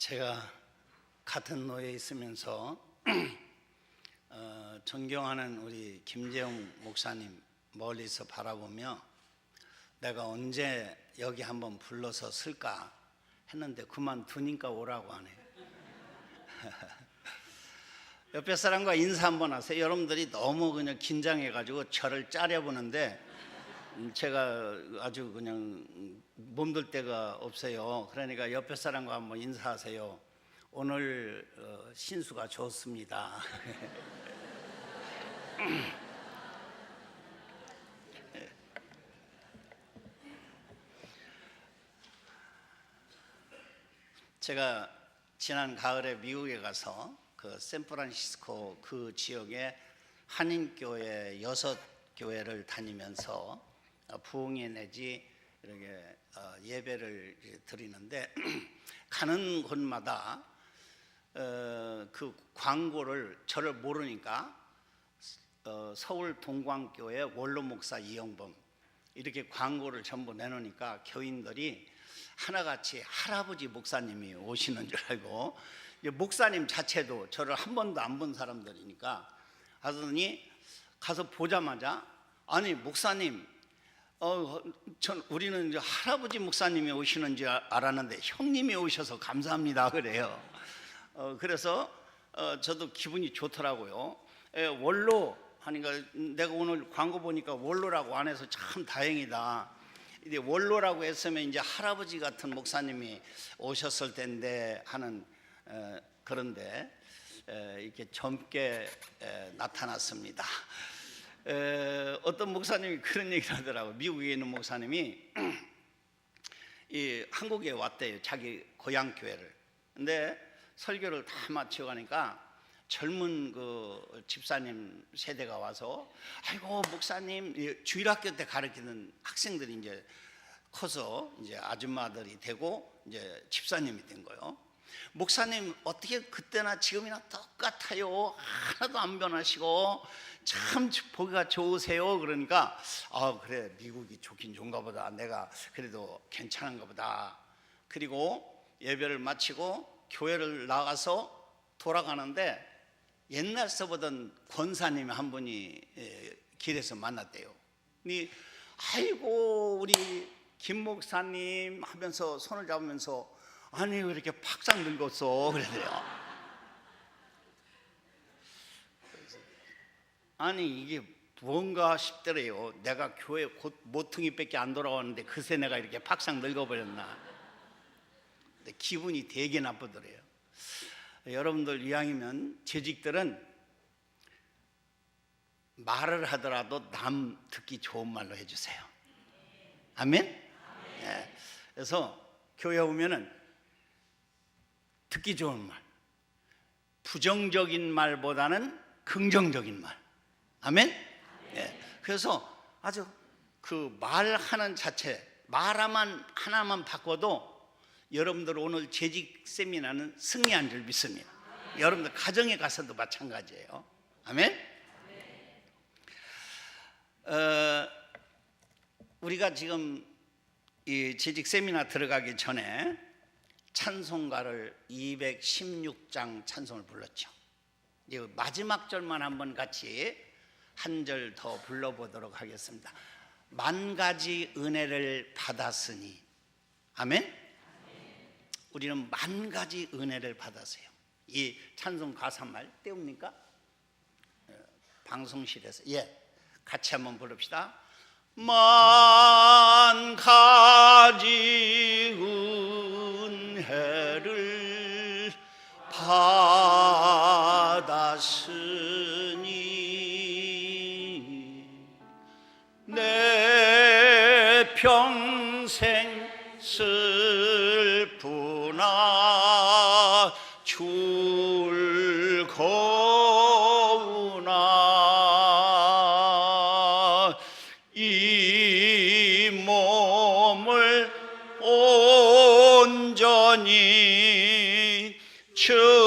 제가 같은 노예에 있으면서 존경하는 우리 김재용 목사님 멀리서 바라보며 내가 언제 여기 한번 불러서 쓸까 했는데 그만두니까 오라고 하네요. 옆에 사람과 인사 한번 하세요. 여러분들이 너무 그냥 긴장해가지고 저를 짜려보는데 제가 아주 그냥 몸둘 데가 없어요. 그러니까 옆에 사람과 한번 인사하세요. 오늘 신수가 좋습니다. 제가 지난 가을에 미국에 가서 그 샌프란시스코 그 지역에 한인교회 6교회를 다니면서 부흥회 내지 이렇게 예배를 드리는데 가는 곳마다 그 광고를 저를 모르니까 서울 동광교회 원로 목사 이영범 이렇게 광고를 전부 내놓으니까 교인들이 하나같이 할아버지 목사님이 오시는 줄 알고 목사님 자체도 저를 한 번도 안 본 사람들이니까 하더니 가서 보자마자 아니 목사님 우리는 이제 할아버지 목사님이 오시는 줄 알았는데 형님이 오셔서 감사합니다 그래요. 그래서 저도 기분이 좋더라고요. 원로 하니까 내가 오늘 광고 보니까 원로라고 안 해서 참 다행이다. 이제 원로라고 했으면 이제 할아버지 같은 목사님이 오셨을 텐데 하는 그런데 이렇게 젊게 나타났습니다. 어떤 목사님이 그런 얘기를 하더라고요. 미국에 있는 목사님이 이 한국에 왔대요. 자기 고향 교회를. 근데 설교를 다 마치고 가니까 젊은 그 집사님 세대가 와서 아이고 목사님 주일학교 때 가르치는 학생들이 이제 커서 이제 아줌마들이 되고 이제 집사님이 된 거예요. 목사님 어떻게 그때나 지금이나 똑같아요. 하나도 안 변하시고 참 보기가 좋으세요. 그러니까 그래 미국이 좋긴 좋은가 보다. 내가 그래도 괜찮은가 보다. 그리고 예배를 마치고 교회를 나가서 돌아가는데 옛날서 보던 권사님 한 분이 길에서 만났대요. 아이고 우리 김 목사님 하면서 손을 잡으면서 아니 왜 이렇게 팍상 늙었어 그러더래요. 아니 이게 뭔가 싶더래요. 내가 교회 곧 모퉁이밖에 안 돌아왔는데 그새 내가 이렇게 팍상 늙어버렸나. 근데 기분이 되게 나쁘더래요. 여러분들 이왕이면 재직들은 말을 하더라도 남 듣기 좋은 말로 해주세요. 아멘? 네. 그래서 교회 오면은 듣기 좋은 말, 부정적인 말보다는 긍정적인 말. 아멘? 네. 그래서 아주 그 말하는 자체, 말하면 하나만 바꿔도 여러분들 오늘 재직 세미나는 승리한 줄 믿습니다. 여러분들 가정에 가서도 마찬가지예요. 아멘? 우리가 지금 이 재직 세미나 들어가기 전에 찬송가를 216장 찬송을 불렀죠. 마지막 절만 한번 같이 한 절 더 불러보도록 하겠습니다. 만 가지 은혜를 받았으니. 아멘? 우리는 만 가지 은혜를 받았어요. 이 찬송 가사말 띄웁니까? 방송실에서 같이 한번 부릅시다. 만 가지 은혜를 받았으니 내 평생 슬프나 즐거우나 이 몸을 온전히 주님께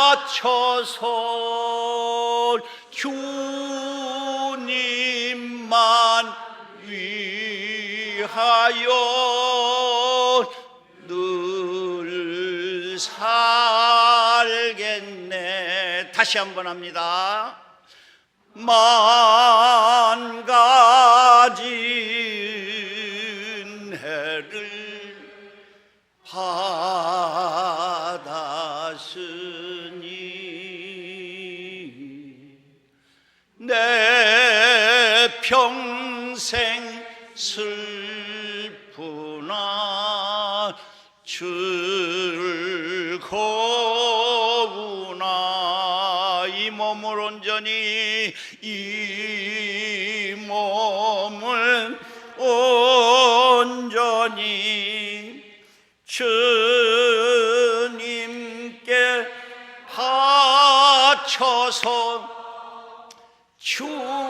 바쳐서 주님만 위하여 위하여 늘 살겠네. 다시 한번 합니다. 만 가지 은혜를 받았으니 내 평생 슬프나 즐거우나 이 몸을 온전히 주님께 바쳐서 주님만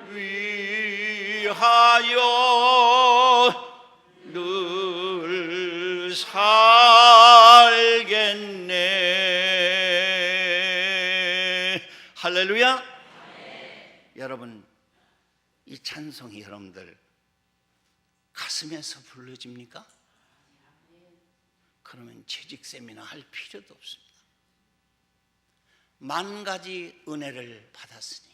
위하여 늘 살겠네. 할렐루야. 여러분, 이 찬송이 여러분들 가슴에서 불러집니까? 그러면 재직 세미나 할 필요도 없습니다. 만 가지 은혜를 받았으니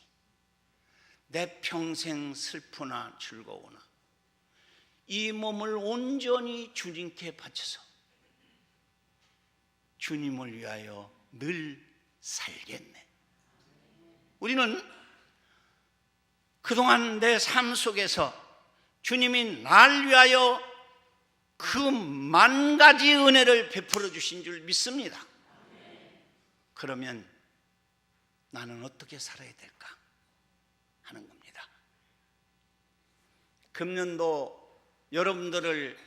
내 평생 슬프나 즐거우나 이 몸을 온전히 주님께 바쳐서 주님을 위하여 늘 살겠네. 우리는 그동안 내 삶 속에서 주님이 날 위하여 그 만 가지 은혜를 베풀어 주신 줄 믿습니다. 그러면 나는 어떻게 살아야 될까 하는 겁니다. 금년도 여러분들을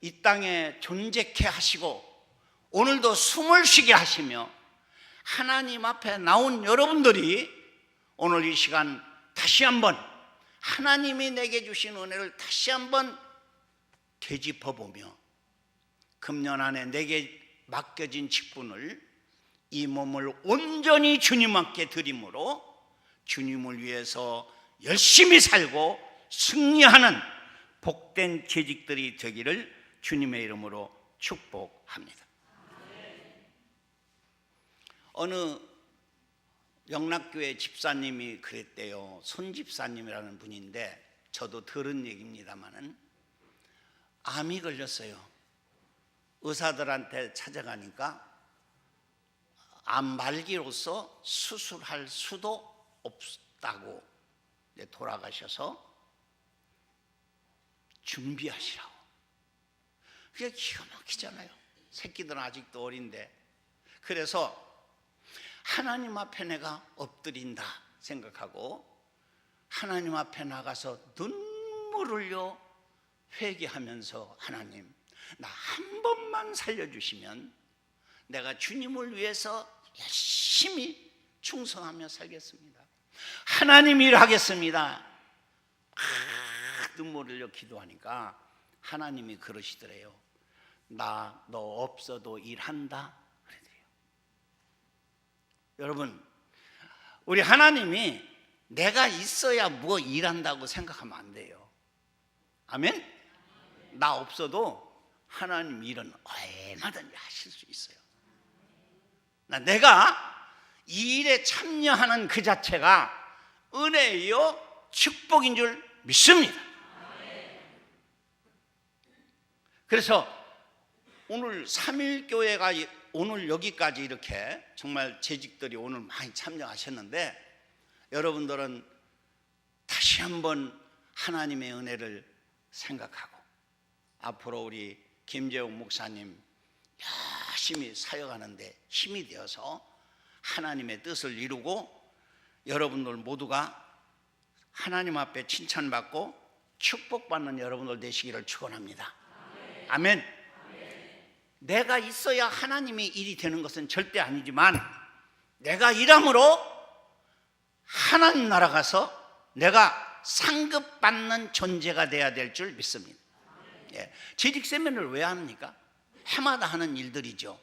이 땅에 존재케 하시고 오늘도 숨을 쉬게 하시며 하나님 앞에 나온 여러분들이 오늘 이 시간 다시 한번 하나님이 내게 주신 은혜를 다시 한번 되짚어보며 금년 안에 내게 맡겨진 직분을 이 몸을 온전히 주님께 드림으로 주님을 위해서 열심히 살고 승리하는 복된 재직들이 되기를 주님의 이름으로 축복합니다. 어느 영락교회 집사님이 그랬대요. 손 집사님이라는 분인데 저도 들은 얘기입니다마는 암이 걸렸어요. 의사들한테 찾아가니까 암 말기로서 수술할 수도 없다고 돌아가셔서 준비하시라고. 그게 기가 막히잖아요. 새끼들은 아직도 어린데. 그래서 하나님 앞에 내가 엎드린다 생각하고 하나님 앞에 나가서 눈물 흘려 회개하면서 하나님, 나 한 번만 살려주시면 내가 주님을 위해서 열심히 충성하며 살겠습니다. 하나님 일하겠습니다. 눈물 흘려 기도하니까 하나님이 그러시더래요. 나 너 없어도 일한다. 그러더래요. 여러분, 우리 하나님이 내가 있어야 뭐 일한다고 생각하면 안 돼요. 아멘? 나 없어도 하나님 일은 얼마든지 하실 수 있어요. 내가 이 일에 참여하는 그 자체가 은혜요 축복인 줄 믿습니다. 그래서 오늘 3일교회가 오늘 여기까지 이렇게 정말 재직들이 오늘 많이 참여하셨는데 여러분들은 다시 한번 하나님의 은혜를 생각하고 앞으로 우리 김재웅 목사님 열심히 사역하는데 힘이 되어서 하나님의 뜻을 이루고 여러분들 모두가 하나님 앞에 칭찬받고 축복받는 여러분들 되시기를 축원합니다. 아멘. 내가 있어야 하나님의 일이 되는 것은 절대 아니지만 내가 일함으로 하나님 나라 가서 내가 상급받는 존재가 돼야 될 줄 믿습니다. 재직 세미나를 왜 합니까? 해마다 하는 일들이죠.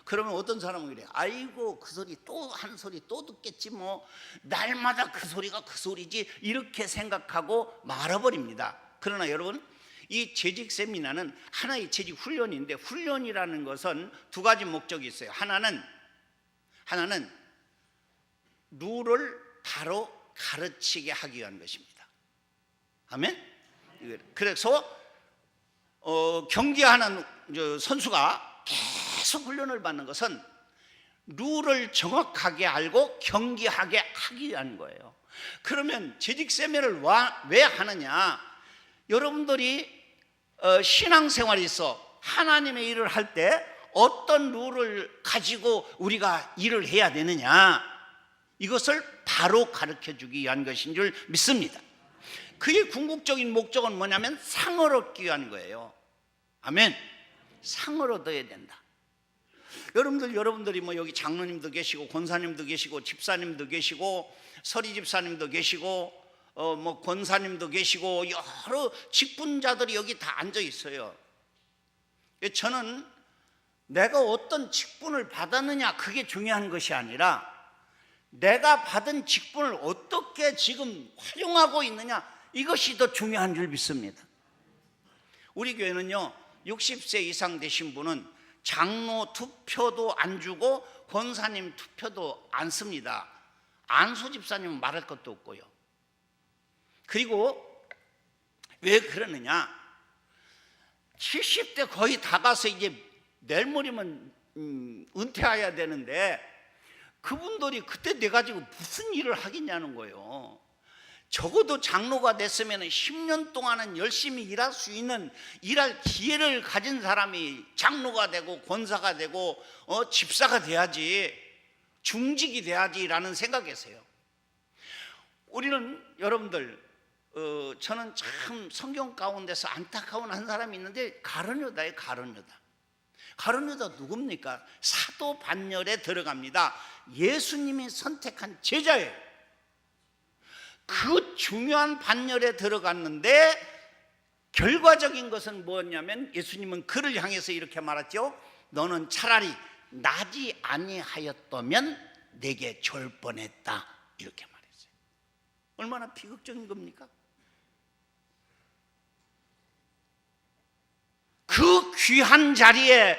그러면 어떤 사람은 그래, 아이고 그 소리 또 한 소리 또 듣겠지 뭐, 날마다 그 소리가 그 소리지, 이렇게 생각하고 말아버립니다. 그러나 여러분, 이 재직 세미나는 하나의 재직 훈련인데, 훈련이라는 것은 두 가지 목적이 있어요. 하나는 룰을 바로 가르치게 하기 위한 것입니다. 아멘. 그래서 경기하는 선수가 계속 훈련을 받는 것은 룰을 정확하게 알고 경기하게 하기 위한 거예요. 그러면 재직 세미나를 왜 하느냐? 여러분들이 신앙생활에 있어 하나님의 일을 할 때 어떤 룰을 가지고 우리가 일을 해야 되느냐, 이것을 바로 가르쳐 주기 위한 것인 줄 믿습니다. 그의 궁극적인 목적은 뭐냐면 상을 얻기 위한 거예요. 아멘. 상을 얻어야 된다. 여러분들이 뭐 여기 장로님도 계시고 권사님도 계시고 집사님도 계시고 서리 집사님도 계시고 뭐 권사님도 계시고 여러 직분자들이 여기 다 앉아 있어요. 저는 내가 어떤 직분을 받았느냐, 그게 중요한 것이 아니라 내가 받은 직분을 어떻게 지금 활용하고 있느냐, 이것이 더 중요한 줄 믿습니다. 우리 교회는요, 60세 이상 되신 분은 장로 투표도 안 주고 권사님 투표도 안 씁니다. 안수 집사님은 말할 것도 없고요. 그리고 왜 그러느냐, 70대 거의 다 가서 이제 내일 모레면 은퇴해야 되는데 그분들이 그때 돼 가지고 무슨 일을 하겠냐는 거예요. 적어도 장로가 됐으면 10년 동안은 열심히 일할 수 있는, 일할 기회를 가진 사람이 장로가 되고 권사가 되고 집사가 돼야지, 중직이 돼야지라는 생각이었어요. 우리는 여러분들, 저는 참 성경 가운데서 안타까운 한 사람이 있는데, 가룟유다예요. 가룟유다 누굽니까? 사도 반열에 들어갑니다. 예수님이 선택한 제자예요. 그 중요한 반열에 들어갔는데 결과적인 것은 뭐였냐면, 예수님은 그를 향해서 이렇게 말했죠. 너는 차라리 나지 아니하였다면 내게 줄 뻔했다, 이렇게 말했어요. 얼마나 비극적인 겁니까? 그 귀한 자리에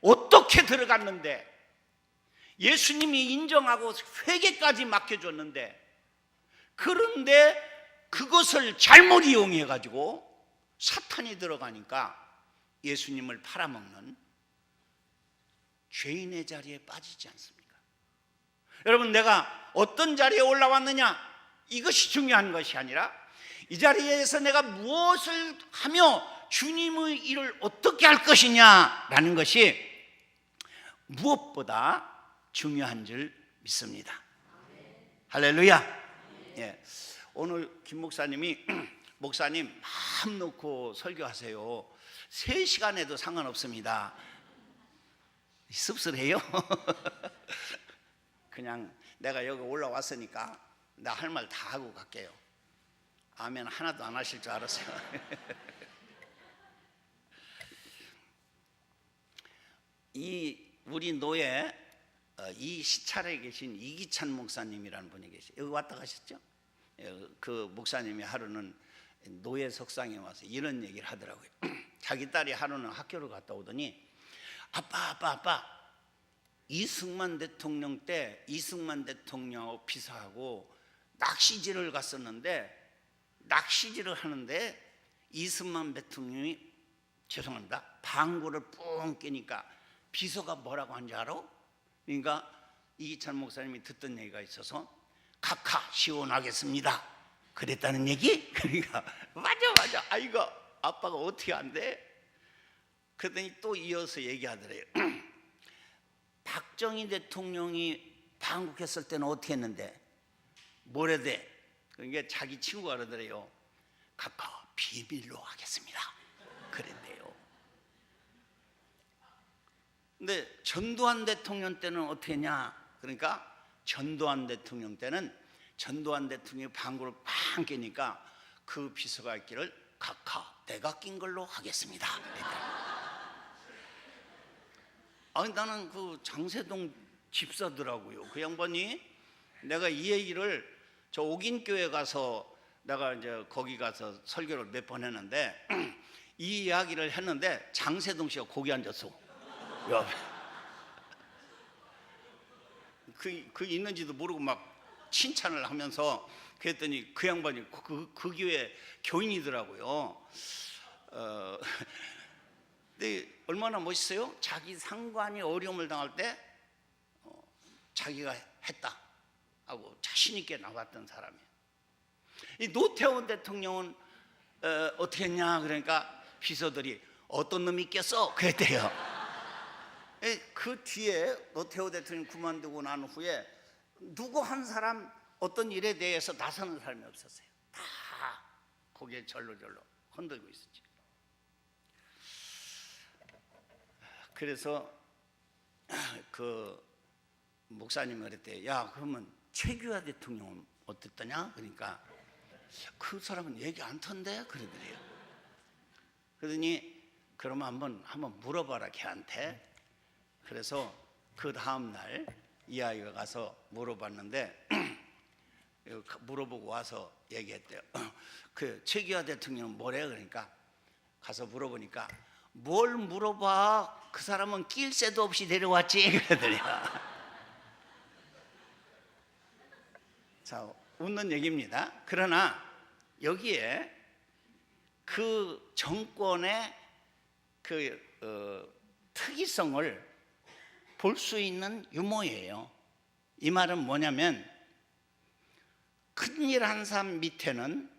어떻게 들어갔는데, 예수님이 인정하고 회개까지 맡겨줬는데, 그런데 그것을 잘못 이용해 가지고 사탄이 들어가니까 예수님을 팔아먹는 죄인의 자리에 빠지지 않습니까? 여러분, 내가 어떤 자리에 올라왔느냐, 이것이 중요한 것이 아니라 이 자리에서 내가 무엇을 하며 주님의 일을 어떻게 할 것이냐라는 것이 무엇보다 중요한 줄 믿습니다. 할렐루야. 예. 오늘 김 목사님이 목사님 마음 놓고 설교하세요. 3시간 해도 상관없습니다. 씁쓸해요? 그냥 내가 여기 올라왔으니까 나 할 말 다 하고 갈게요. 아멘 하나도 안 하실 줄 알았어요. 우리 노예 이 시찰에 계신 이기찬 목사님이라는 분이 계세요. 여기 왔다 가셨죠? 그 목사님이 하루는 노예 석상에 와서 이런 얘기를 하더라고요. 자기 딸이 하루는 학교를 갔다 오더니 아빠 이승만 대통령 때 이승만 대통령하고 비서하고 낚시질을 갔었는데, 낚시질을 하는데 이승만 대통령이, 죄송합니다, 방구를 뿡 끼니까 비서가 뭐라고 한지 알아? 그러니까 이기찬 목사님이 듣던 얘기가 있어서 각하 시원하겠습니다 그랬다는 얘기? 그러니까 맞아 아이고 아빠가 어떻게 안 돼? 그랬더니 또 이어서 얘기하더래요. 박정희 대통령이 방북했을 때는 어떻게 했는데 뭐래 돼? 그러니까 자기 친구가 그러더래요. 각하 비밀로 하겠습니다 그랬대요. 근데 전두환 대통령 때는 어떻게 했냐? 그러니까 전두환 대통령 때는 전두환 대통령이 방구를 팡 끼니까 그 비서가 있기를 각하 내가 낀 걸로 하겠습니다. 아니 나는 그 장세동 집사더라고요. 그 양반이 내가 이 얘기를 저 옥인교회 가서 내가 이제 거기 가서 설교를 몇 번 했는데 이 이야기를 했는데 장세동 씨가 거기 앉았어. 옆에. 그 있는지도 모르고 막 칭찬을 하면서 그랬더니 그 양반이 그 교회 교인이더라고요. 근데 얼마나 멋있어요? 자기 상관이 어려움을 당할 때 자기가 했다 하고 자신 있게 나갔던 사람이에요. 이 노태우 대통령은 어떻게 했냐 그러니까 비서들이 어떤 놈이 있겠어 그랬대요. 그 뒤에 노태우 대통령 그만두고 난 후에 누구 한 사람 어떤 일에 대해서 나서는 사람이 없었어요. 다 거기에 절로절로 흔들고 있었지. 그래서 그 목사님이 그랬대요. 야 그러면 최규하 대통령은 어땠더냐? 그러니까 그 사람은 얘기 안 턴데 그러더래요. 그러더니 그러면 한번 물어봐라 걔한테. 그래서 그 다음 날 이 아이가 가서 물어봤는데 물어보고 와서 얘기했대요. 그 최규하 대통령은 뭐래? 그러니까 가서 물어보니까 뭘 물어봐? 그 사람은 낄 새도 없이 데려왔지 그러더래요. 자, 웃는 얘기입니다. 그러나 여기에 그 정권의 그 특이성을 볼 수 있는 유머예요. 이 말은 뭐냐면 큰일 한 사람 밑에는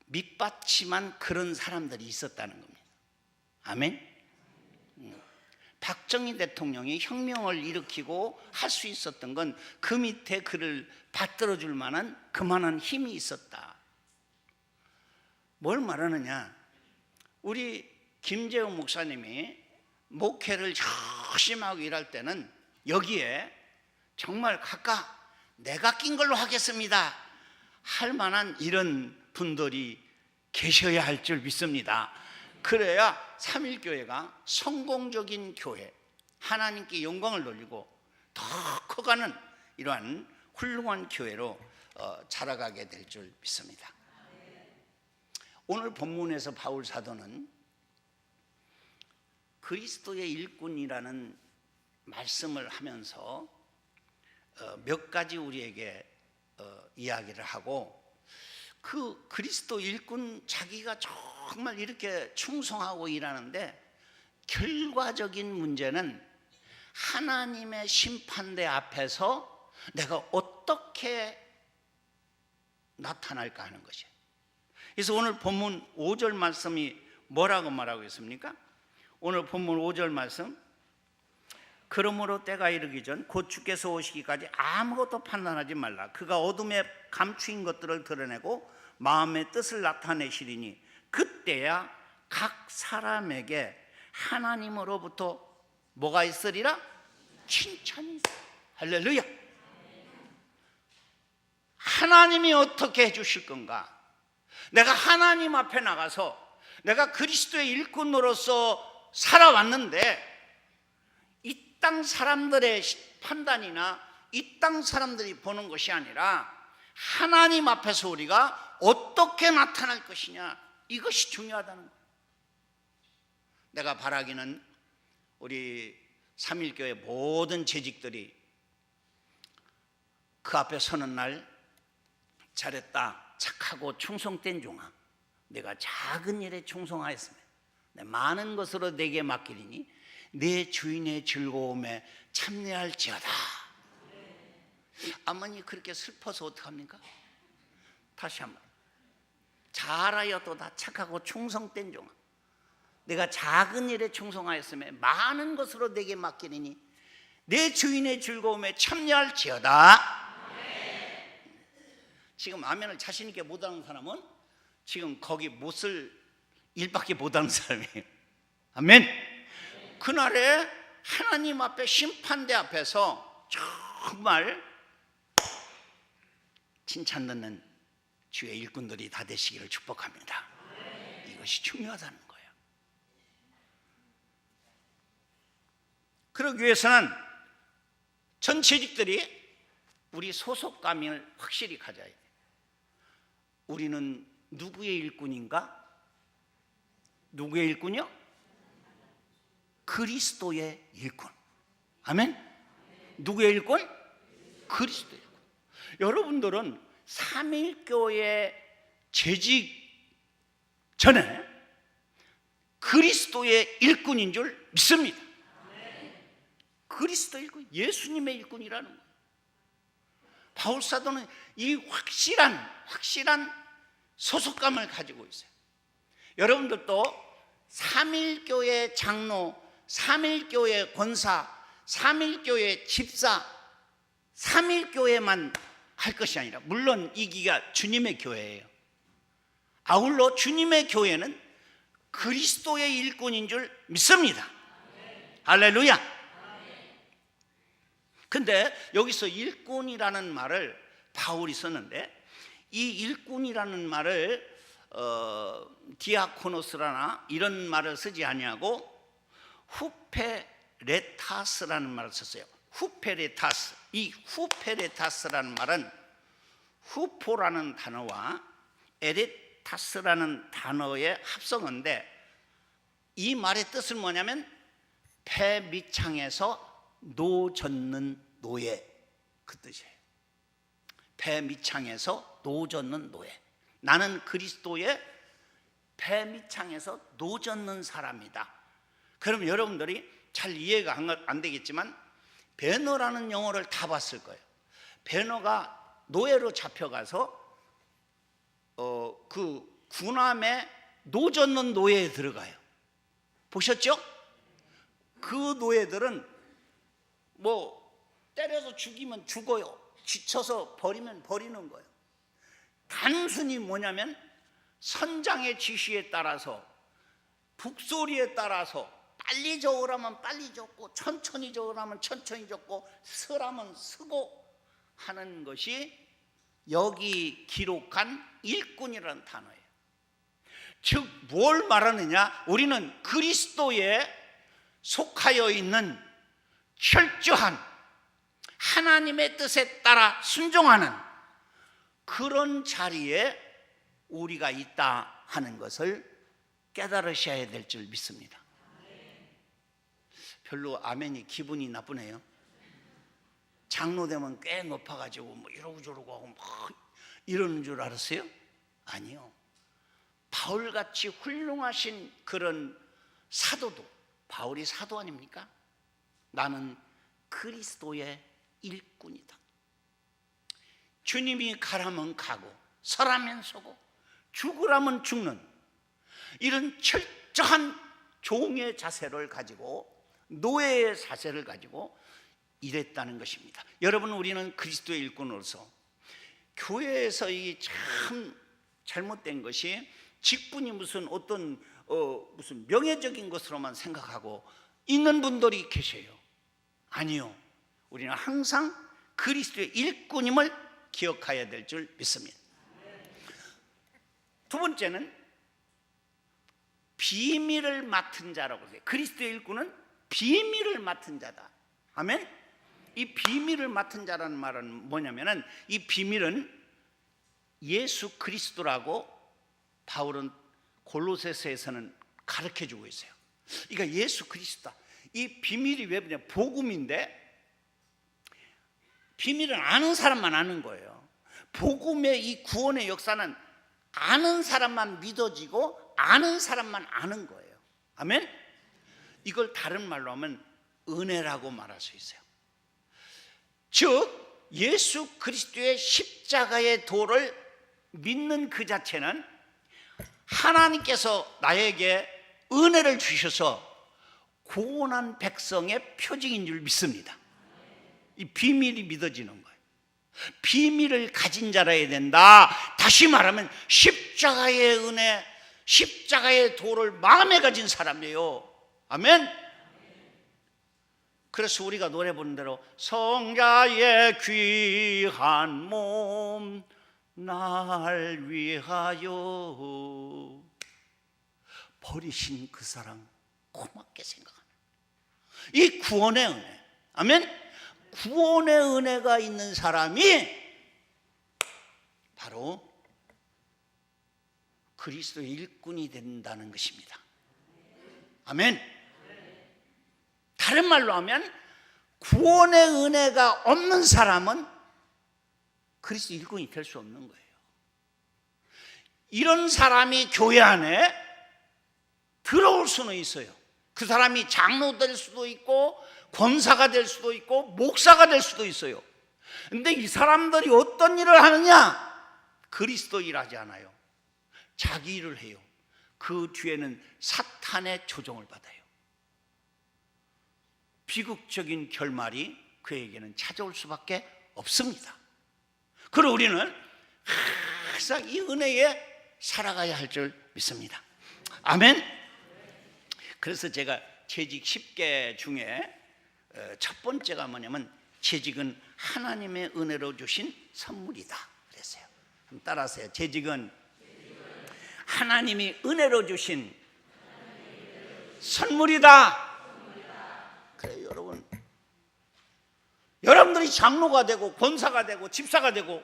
밑받침한 그런 사람들이 있었다는 겁니다. 아멘. 박정희 대통령이 혁명을 일으키고 할 수 있었던 건 그 밑에 그를 받들어 줄 만한 그만한 힘이 있었다. 뭘 말하느냐? 우리 김재호 목사님이 목회를 열심히 하고 일할 때는 여기에 정말 각각 내가 낀 걸로 하겠습니다 할 만한 이런 분들이 계셔야 할 줄 믿습니다. 그래야 삼일교회가 성공적인 교회, 하나님께 영광을 돌리고 더 커가는 이러한 훌륭한 교회로 자라가게 될 줄 믿습니다. 오늘 본문에서 바울 사도는 그리스도의 일꾼이라는 말씀을 하면서 몇 가지 우리에게 이야기를 하고, 그 그리스도 일꾼 자기가 정말 이렇게 충성하고 일하는데 결과적인 문제는 하나님의 심판대 앞에서 내가 어떻게 나타날까 하는 것이에요. 그래서 오늘 본문 5절 말씀이 뭐라고 말하고 있습니까? 오늘 본문 5절 말씀, 그러므로 때가 이르기 전 곧 주께서 오시기까지 아무것도 판단하지 말라. 그가 어둠에 감추인 것들을 드러내고 마음의 뜻을 나타내시리니 그때야 각 사람에게 하나님으로부터 뭐가 있으리라? 칭찬이 있으리라. 할렐루야. 하나님이 어떻게 해주실 건가? 내가 하나님 앞에 나가서 내가 그리스도의 일꾼으로서 살아왔는데 이 땅 사람들의 판단이나 이 땅 사람들이 보는 것이 아니라 하나님 앞에서 우리가 어떻게 나타날 것이냐, 이것이 중요하다는 거예요. 내가 바라기는 우리 삼일교회 모든 재직들이 그 앞에 서는 날 잘했다, 착하고 충성된 종아, 내가 작은 일에 충성하였으면 내 많은 것으로 내게 맡기리니 내 주인의 즐거움에 참여할지어다. 아버님 그렇게 슬퍼서 어떡합니까? 다시 한번, 잘하여도다 착하고 충성된 종아, 내가 작은 일에 충성하였으면 많은 것으로 내게 맡기리니 내 주인의 즐거움에 참여할지어다. 지금 아멘을 자신 있게 못하는 사람은 지금 거기 못 쓸 일밖에 못하는 사람이에요. 아멘. 그날에 하나님 앞에 심판대 앞에서 정말 칭찬 듣는 주의 일꾼들이 다 되시기를 축복합니다. 이것이 중요하다는 거예요. 그러기 위해서는 전 재직들이 우리 소속감을 확실히 가져야 돼요. 우리는 누구의 일꾼인가? 누구의 일꾼이요? 그리스도의 일꾼. 아멘? 누구의 일꾼? 그리스도의 일꾼. 여러분들은 삼일교회 재직 전에 그리스도의 일꾼인 줄 믿습니다. 그리스도 일꾼, 예수님의 일꾼이라는 거예요. 바울 사도는 이 확실한 소속감을 가지고 있어요. 여러분들도 삼일교회 장로, 삼일교회 권사, 삼일교회 집사, 삼일교회만 할 것이 아니라, 물론 이기가 주님의 교회예요. 아울러 주님의 교회는 그리스도의 일꾼인 줄 믿습니다. 할렐루야. 근데 여기서 일꾼이라는 말을 바울이 썼는데, 이 일꾼이라는 말을 디아코노스라나 이런 말을 쓰지 아니하고 후페레타스라는 말을 썼어요. 후페레타스. 이 후페레타스라는 말은 후포라는 단어와 에레타스라는 단어의 합성어인데, 이 말의 뜻은 뭐냐면 배 밑창에서 노 젓는 노예, 그 뜻이에요. 배 밑창에서 노 젓는 노예. 나는 그리스도의 배 밑창에서 노 젓는 사람이다. 그럼 여러분들이 잘 이해가 안 되겠지만 베너라는 영어를 다 봤을 거예요. 베너가 노예로 잡혀가서 그 군함에 노 젓는 노예에 들어가요. 보셨죠? 그 노예들은 뭐 때려서 죽이면 죽어요. 지쳐서 버리면 버리는 거예요. 단순히 뭐냐면 선장의 지시에 따라서, 북소리에 따라서 빨리 저으라면 빨리 젓고, 천천히 저으라면 천천히 젓고, 쓰라면 쓰고 하는 것이 여기 기록한 일꾼이라는 단어예요. 즉 뭘 말하느냐? 우리는 그리스도에 속하여 있는 철저한 하나님의 뜻에 따라 순종하는 그런 자리에 우리가 있다 하는 것을 깨달으셔야 될 줄 믿습니다. 별로 아멘이 기분이 나쁘네요. 장로 되면 꽤 높아가지고 뭐 이러고 저러고 하고 막 이러는 줄 알았어요? 아니요. 바울같이 훌륭하신 그런 사도도, 바울이 사도 아닙니까? 나는 그리스도의 일꾼이다. 주님이 가라면 가고 서라면 서고 죽으라면 죽는 이런 철저한 종의 자세를 가지고, 노예의 자세를 가지고 일했다는 것입니다. 여러분, 우리는 그리스도의 일꾼으로서 교회에서 이 참 잘못된 것이 직분이 무슨 어떤 무슨 명예적인 것으로만 생각하고 있는 분들이 계세요. 아니요. 우리는 항상 그리스도의 일꾼임을 기억해야 될 줄 믿습니다. 두 번째는 비밀을 맡은 자라고 해요. 그리스도의 일꾼은 비밀을 맡은 자다. 아멘? 이 비밀을 맡은 자라는 말은 뭐냐면은, 이 비밀은 예수 그리스도라고 바울은 골로새서에서는 가르쳐주고 있어요. 그러니까 예수 그리스도다. 이 비밀이 왜 그냥 복음인데, 비밀은 아는 사람만 아는 거예요. 복음의 이 구원의 역사는 아는 사람만 믿어지고 아는 사람만 아는 거예요. 아멘? 이걸 다른 말로 하면 은혜라고 말할 수 있어요. 즉 예수 그리스도의 십자가의 도를 믿는 그 자체는 하나님께서 나에게 은혜를 주셔서 구원한 백성의 표징인 줄 믿습니다. 이 비밀이 믿어지는 거예요. 비밀을 가진 자라야 된다. 다시 말하면 십자가의 은혜, 십자가의 도를 마음에 가진 사람이에요. 아멘. 그래서 우리가 노래 부르는 대로 성자의 귀한 몸 날 위하여 버리신 그 사랑 고맙게 생각하면, 이 구원의 은혜. 아멘. 구원의 은혜가 있는 사람이 바로 그리스도의 일꾼이 된다는 것입니다. 아멘. 다른 말로 하면 구원의 은혜가 없는 사람은 그리스도 일꾼이 될 수 없는 거예요. 이런 사람이 교회 안에 들어올 수는 있어요. 그 사람이 장로 될 수도 있고 권사가 될 수도 있고 목사가 될 수도 있어요. 근데 이 사람들이 어떤 일을 하느냐? 그리스도 일하지 않아요. 자기 일을 해요. 그 뒤에는 사탄의 조종을 받아요. 비극적인 결말이 그에게는 찾아올 수밖에 없습니다. 그리고 우리는 항상 이 은혜에 살아가야 할 줄 믿습니다. 아멘. 그래서 제가 재직 10개 중에 첫 번째가 뭐냐면 재직은 하나님의 은혜로 주신 선물이다 그랬어요. 그럼 따라하세요. 재직은 하나님이 은혜로 주신 선물이다. 그래요, 여러분. 여러분들이 장로가 되고 권사가 되고 집사가 되고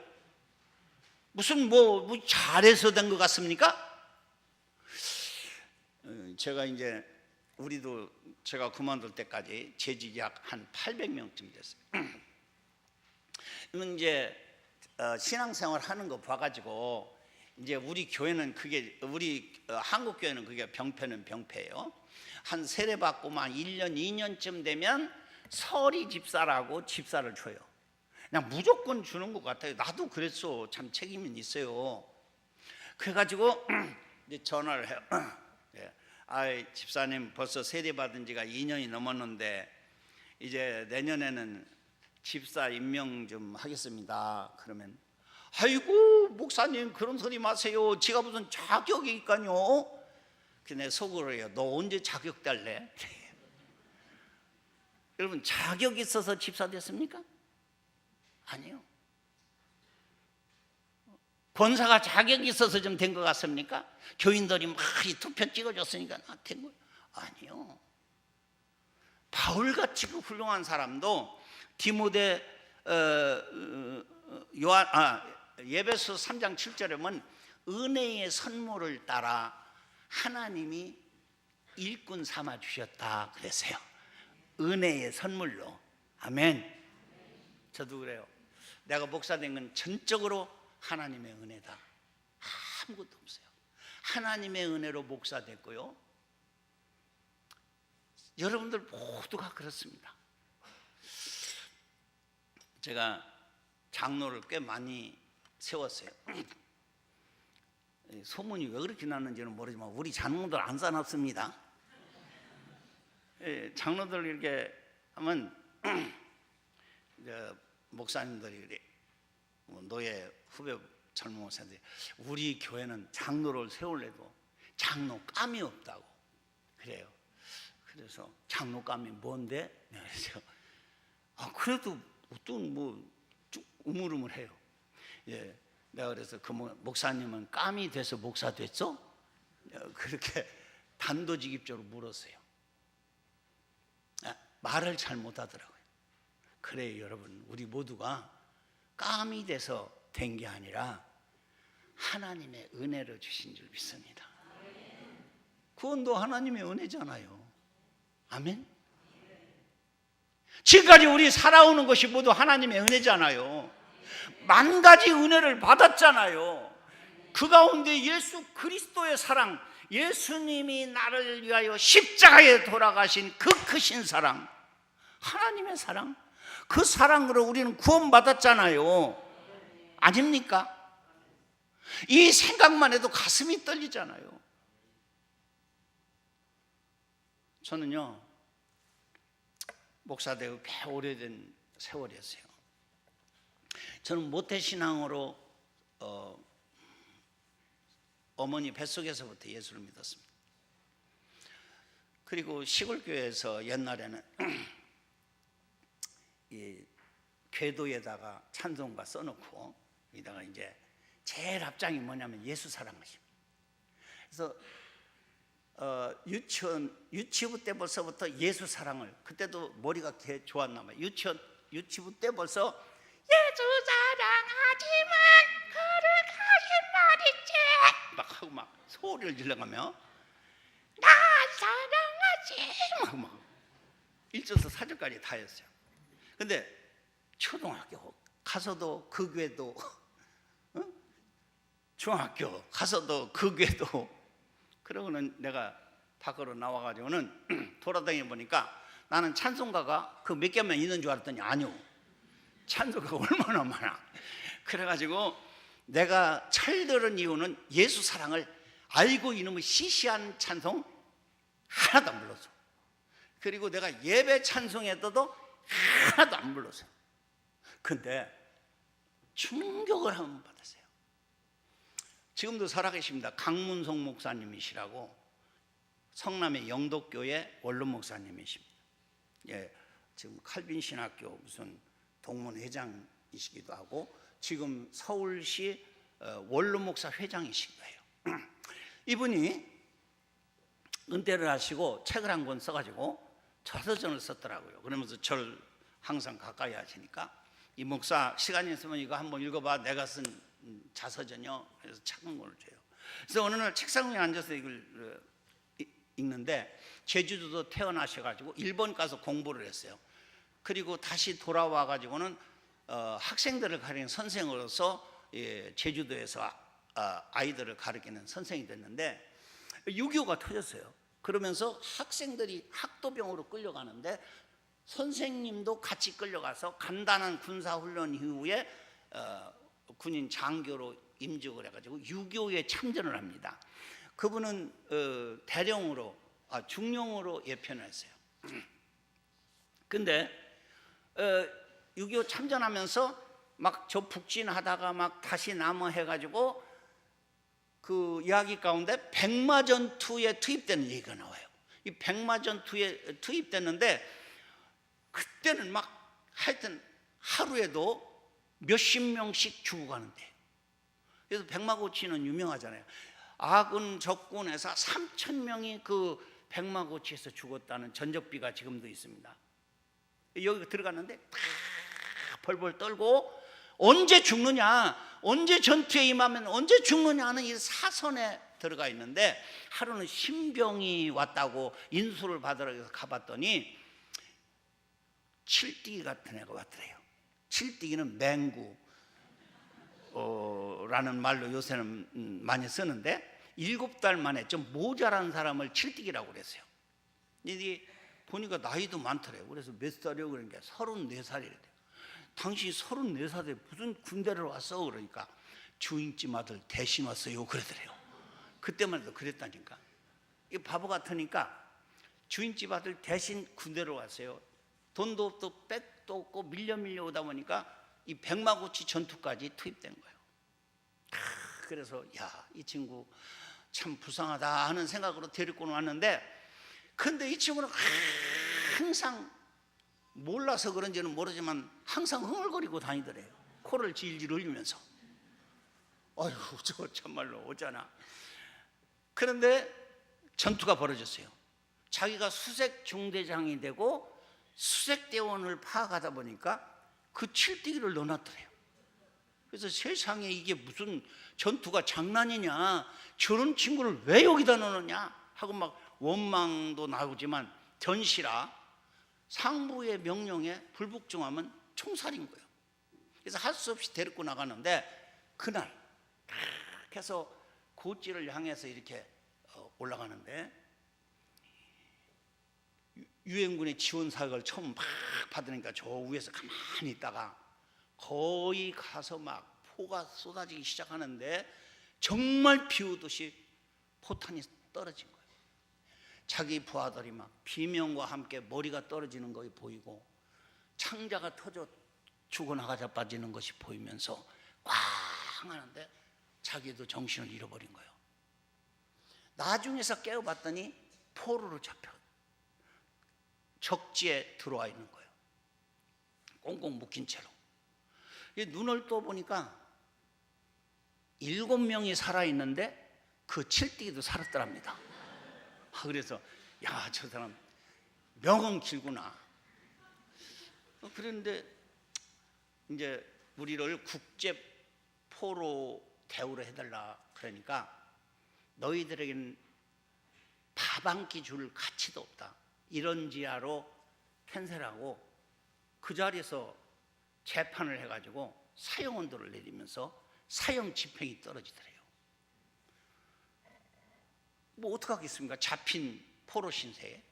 무슨 뭐 잘해서 된 것 같습니까? 제가 이제 우리도 제가 그만둘 때까지 재직이 약 한 800명쯤 됐어요. 그러면 이제 신앙생활 하는 거 봐가지고 이제 우리 교회는 그게 우리 한국 교회는 그게 병폐는 병폐예요. 한 세례 받고만 1년 2년쯤 되면 서리 집사라고 집사를 줘요. 그냥 무조건 주는 것 같아요. 나도 그랬어. 참 책임이 있어요. 그래가지고 이제 전화를 해요. 아, 집사님 벌써 세례 받은 지가 2년이 넘었는데 이제 내년에는 집사 임명 좀 하겠습니다. 그러면 아이고 목사님 그런 소리 마세요. 지가 무슨 자격이 있까요? 근데 속으로 해요. 너 언제 자격 달래? 여러분 자격 있어서 집사 됐습니까? 아니요. 권사가 자격이 있어서 좀 된 것 같습니까? 교인들이 막 이 투표 찍어줬으니까 된 거예요? 아니요. 바울같이 그 훌륭한 사람도 디모데 예배서 3장 7절에 보면 은혜의 선물을 따라 하나님이 일꾼 삼아 주셨다 그랬어요. 은혜의 선물로. 아멘. 저도 그래요. 내가 목사 된 건 전적으로 하나님의 은혜다. 아무것도 없어요. 하나님의 은혜로 목사 됐고요. 여러분들 모두가 그렇습니다. 제가 장로를 꽤 많이 세웠어요. 소문이 왜 그렇게 났는지는 모르지만 우리 장로들 안 사납습니다. 장로들 이렇게 하면 목사님들이 노예 후배 젊은 목사님들이 우리 교회는 장로를 세우려도 장로감이 없다고 그래요. 그래서 장로감이 뭔데? 그래서 그래도 어떤 우물우물해요. 예, 내가 그래서 그 목사님은 감이 돼서 목사 됐어? 그렇게 단도직입적으로 물었어요. 말을 잘 못하더라고요. 그래요, 여러분. 우리 모두가 감이 돼서 된 게 아니라 하나님의 은혜로 주신 줄 믿습니다. 구원도 하나님의 은혜잖아요. 아멘. 지금까지 우리 살아오는 것이 모두 하나님의 은혜잖아요. 만 가지 은혜를 받았잖아요. 그 가운데 예수 그리스도의 사랑, 예수님이 나를 위하여 십자가에 돌아가신 그 크신 사랑, 하나님의 사랑, 그 사랑으로 우리는 구원받았잖아요. 아닙니까? 이 생각만 해도 가슴이 떨리잖아요. 저는요 목사 되고 꽤 오래된 세월이었어요. 저는 모태신앙으로 어머니 뱃속에서부터 예수를 믿었습니다. 그리고 시골교회에서 옛날에는 이 궤도에다가 찬송가 써놓고 여기다가 이제 제일 앞장이 뭐냐면 예수 사랑하십니다. 그래서 유치부 때 벌써부터 예수 사랑을, 그때도 머리가 개 좋았나 봐요. 유치부 때 벌써 예수 사랑하지만 거룩하신 말이지 막 하고 막 소리를 질러가며 나 사랑하지 막 1절에서 4절까지 다 했어요. 근데 초등학교 가서도 그 교회도 중학교 가서도 그 교회도, 그러고는 내가 밖으로 나와가지고는 돌아다니 보니까 나는 찬송가가 그 몇 개만 있는 줄 알았더니 아니오, 찬송가가 얼마나 많아. 그래가지고 내가 철들은 이유는 예수 사랑을 알고 이놈의 시시한 찬송 하나도 안 불렀어. 그리고 내가 예배 찬송에서도 하나도 안 불렀어요. 근데 충격을 한번 받았어요. 지금도 살아계십니다. 강문성 목사님이시라고, 성남의 영덕교회 원로 목사님이십니다. 예, 지금 칼빈 신학교 무슨 동문 회장이시기도 하고 지금 서울시 원로 목사 회장이시기도 해요. 이분이 은퇴를 하시고 책을 한 권 써가지고 자서전을 썼더라고요. 그러면서 저를 항상 가까이 하시니까 이 목사 시간이 있으면 이거 한번 읽어봐, 내가 쓴 자서전이요. 그래서 작은 걸 줘요. 그래서 어느 날 책상 위에 앉아서 이걸 읽는데 제주도도 태어나셔가지고 일본 가서 공부를 했어요. 그리고 다시 돌아와 가지고는 학생들을 가르치는 선생으로서 제주도에서 아이들을 가르치는 선생이 됐는데 6.25가 터졌어요. 그러면서 학생들이 학도병으로 끌려가는데 선생님도 같이 끌려가서 간단한 군사훈련 이후에 군인 장교로 임직을 해가지고 6.25에 참전을 합니다. 그분은 대령으로 중령으로 예편을 했어요. 근데 6.25 참전하면서 막 저 북진하다가 막 다시 남하해가지고 그 이야기 가운데 백마전투에 투입되는 얘기가 나와요. 이 백마전투에 투입됐는데 그때는 막 하여튼 하루에도 몇십 명씩 죽어가는데, 그래서 백마고치는 유명하잖아요. 아군 적군에서 3,000명이 그 백마고치에서 죽었다는 전적비가 지금도 있습니다. 여기 들어갔는데 다 벌벌 떨고 언제 죽느냐, 언제 전투에 임하면 언제 죽느냐 하는 이 사선에 들어가 있는데 하루는 신병이 왔다고 인수를 받으러 해서 가봤더니 칠띠기 같은 애가 왔더래요. 칠띠기는 맹구 라는 말로 요새는 많이 쓰는데 7달 만에 좀 모자란 사람을 칠띠기라고 그랬어요. 이게 보니까 나이도 많더래요. 그래서 몇 살이요? 그러니까 34살이래요. 당신이 34살에 무슨 군대를 왔어? 그러니까 주인집 아들 대신 왔어요 그러더래요. 그때만 해도 그랬다니까. 이 바보 같으니까 주인집 아들 대신 군대로 왔어요. 돈도 없고 백도 없고 밀려 오다 보니까 이 백마고치 전투까지 투입된 거예요. 그래서 야, 이 친구 참 불쌍하다 하는 생각으로 데리고 왔는데, 근데 이 친구는 항상 몰라서 그런지는 모르지만 항상 흥얼거리고 다니더래요. 코를 질질 흘리면서. 아이고 저 참말로 어쩌나. 그런데 전투가 벌어졌어요. 자기가 수색 중대장이 되고 수색대원을 파악하다 보니까 그 칠띠기를 넣어놨더래요. 그래서 세상에 이게 무슨 전투가 장난이냐, 저런 친구를 왜 여기다 넣느냐 하고 막 원망도 나오지만 전시라 상부의 명령에 불복종하면 총살인 거예요. 그래서 할 수 없이 데리고 나가는데 그날 탁 해서 고지를 향해서 이렇게 올라가는데 유엔군의 지원 사격을 처음 막 받으니까 저 위에서 가만히 있다가 거의 가서 막 포가 쏟아지기 시작하는데 정말 비오듯이 포탄이 떨어진 거예요. 자기 부하들이 막 비명과 함께 머리가 떨어지는 것이 보이고 창자가 터져 죽어나가자 빠지는 것이 보이면서 꽝 하는데 자기도 정신을 잃어버린 거예요. 나중에서 깨어봤더니 포로로 잡혀 적지에 들어와 있는 거예요. 꽁꽁 묶인 채로. 눈을 떠보니까 7명이 살아있는데 그 칠띠기도 살았더랍니다. 그래서 야, 저 사람 명은 길구나. 그런데 이제 우리를 국제 포로 대우를 해달라 그러니까 너희들에게는 밥 한 끼 줄 가치도 없다, 이런 지하로 캔슬하고 그 자리에서 재판을 해가지고 사형 언도를 내리면서 사형 집행이 떨어지더래요. 뭐 어떡하겠습니까? 잡힌 포로 신세에.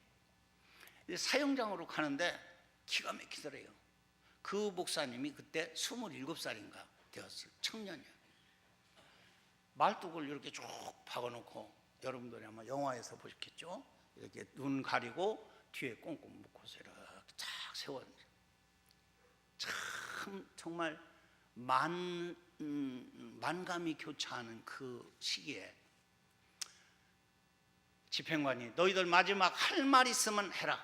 사형장으로 가는데 기가 막히더래요. 그 목사님이 그때 27살인가 되었어요. 청년이에요. 말뚝을 이렇게 쭉 박아놓고, 여러분들이 아마 영화에서 보셨겠죠? 이렇게 눈 가리고 뒤에 꽁꽁 묶어서 이렇게 쫙 세웠는데, 참 정말 만감이 교차하는 그 시기에 집행관이 너희들 마지막 할 말 있으면 해라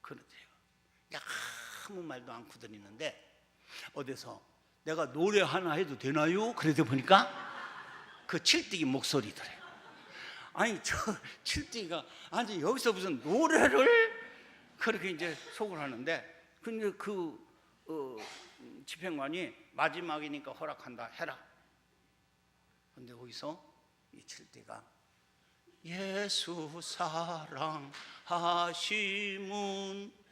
그러대요. 아무 말도 안 굳어있는데 어디서 내가 노래 하나 해도 되나요? 그러다 보니까 그 칠뜨기 목소리더래요. 아니 저 칠뜨기가 아니 여기서 무슨 노래를 그렇게 이제 속을 하는데, 근데 그 집행관이 마지막이니까 허락한다 해라. 근데 거기서 이 칠뜨기가 예수 사랑하심은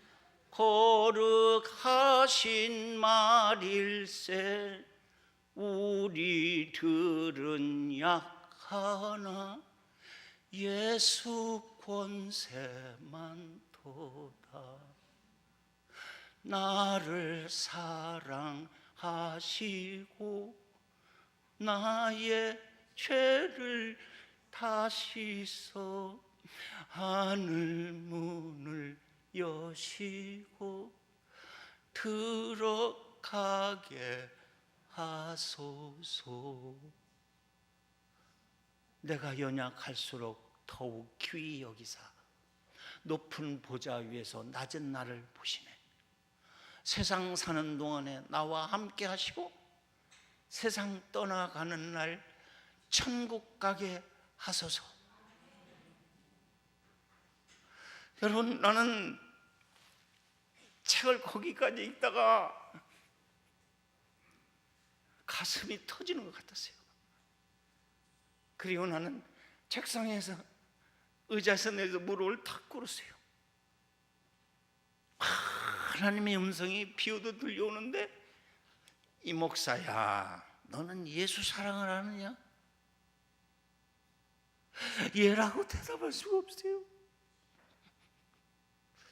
거룩하신 말일세 우리들은 약하나 예수 권세만 도다. 나를 사랑하시고 나의 죄를 다시서 하늘 문을 여시고 들어가게 하소서. 내가 연약할수록 더욱 귀히 여기사 높은 보좌 위에서 낮은 나를 보시네. 세상 사는 동안에 나와 함께 하시고 세상 떠나가는 날 천국 가게 하소서. 여러분, 나는 책을 거기까지 읽다가 가슴이 터지는 것 같았어요. 그리고 나는 책상에서 의자에서 내서 무릎을 탁 꿇었어요. 하나님의 음성이 비오듯 들려오는데, 이 목사야, 너는 예수 사랑을 하느냐? 예라고 대답할 수가 없어요.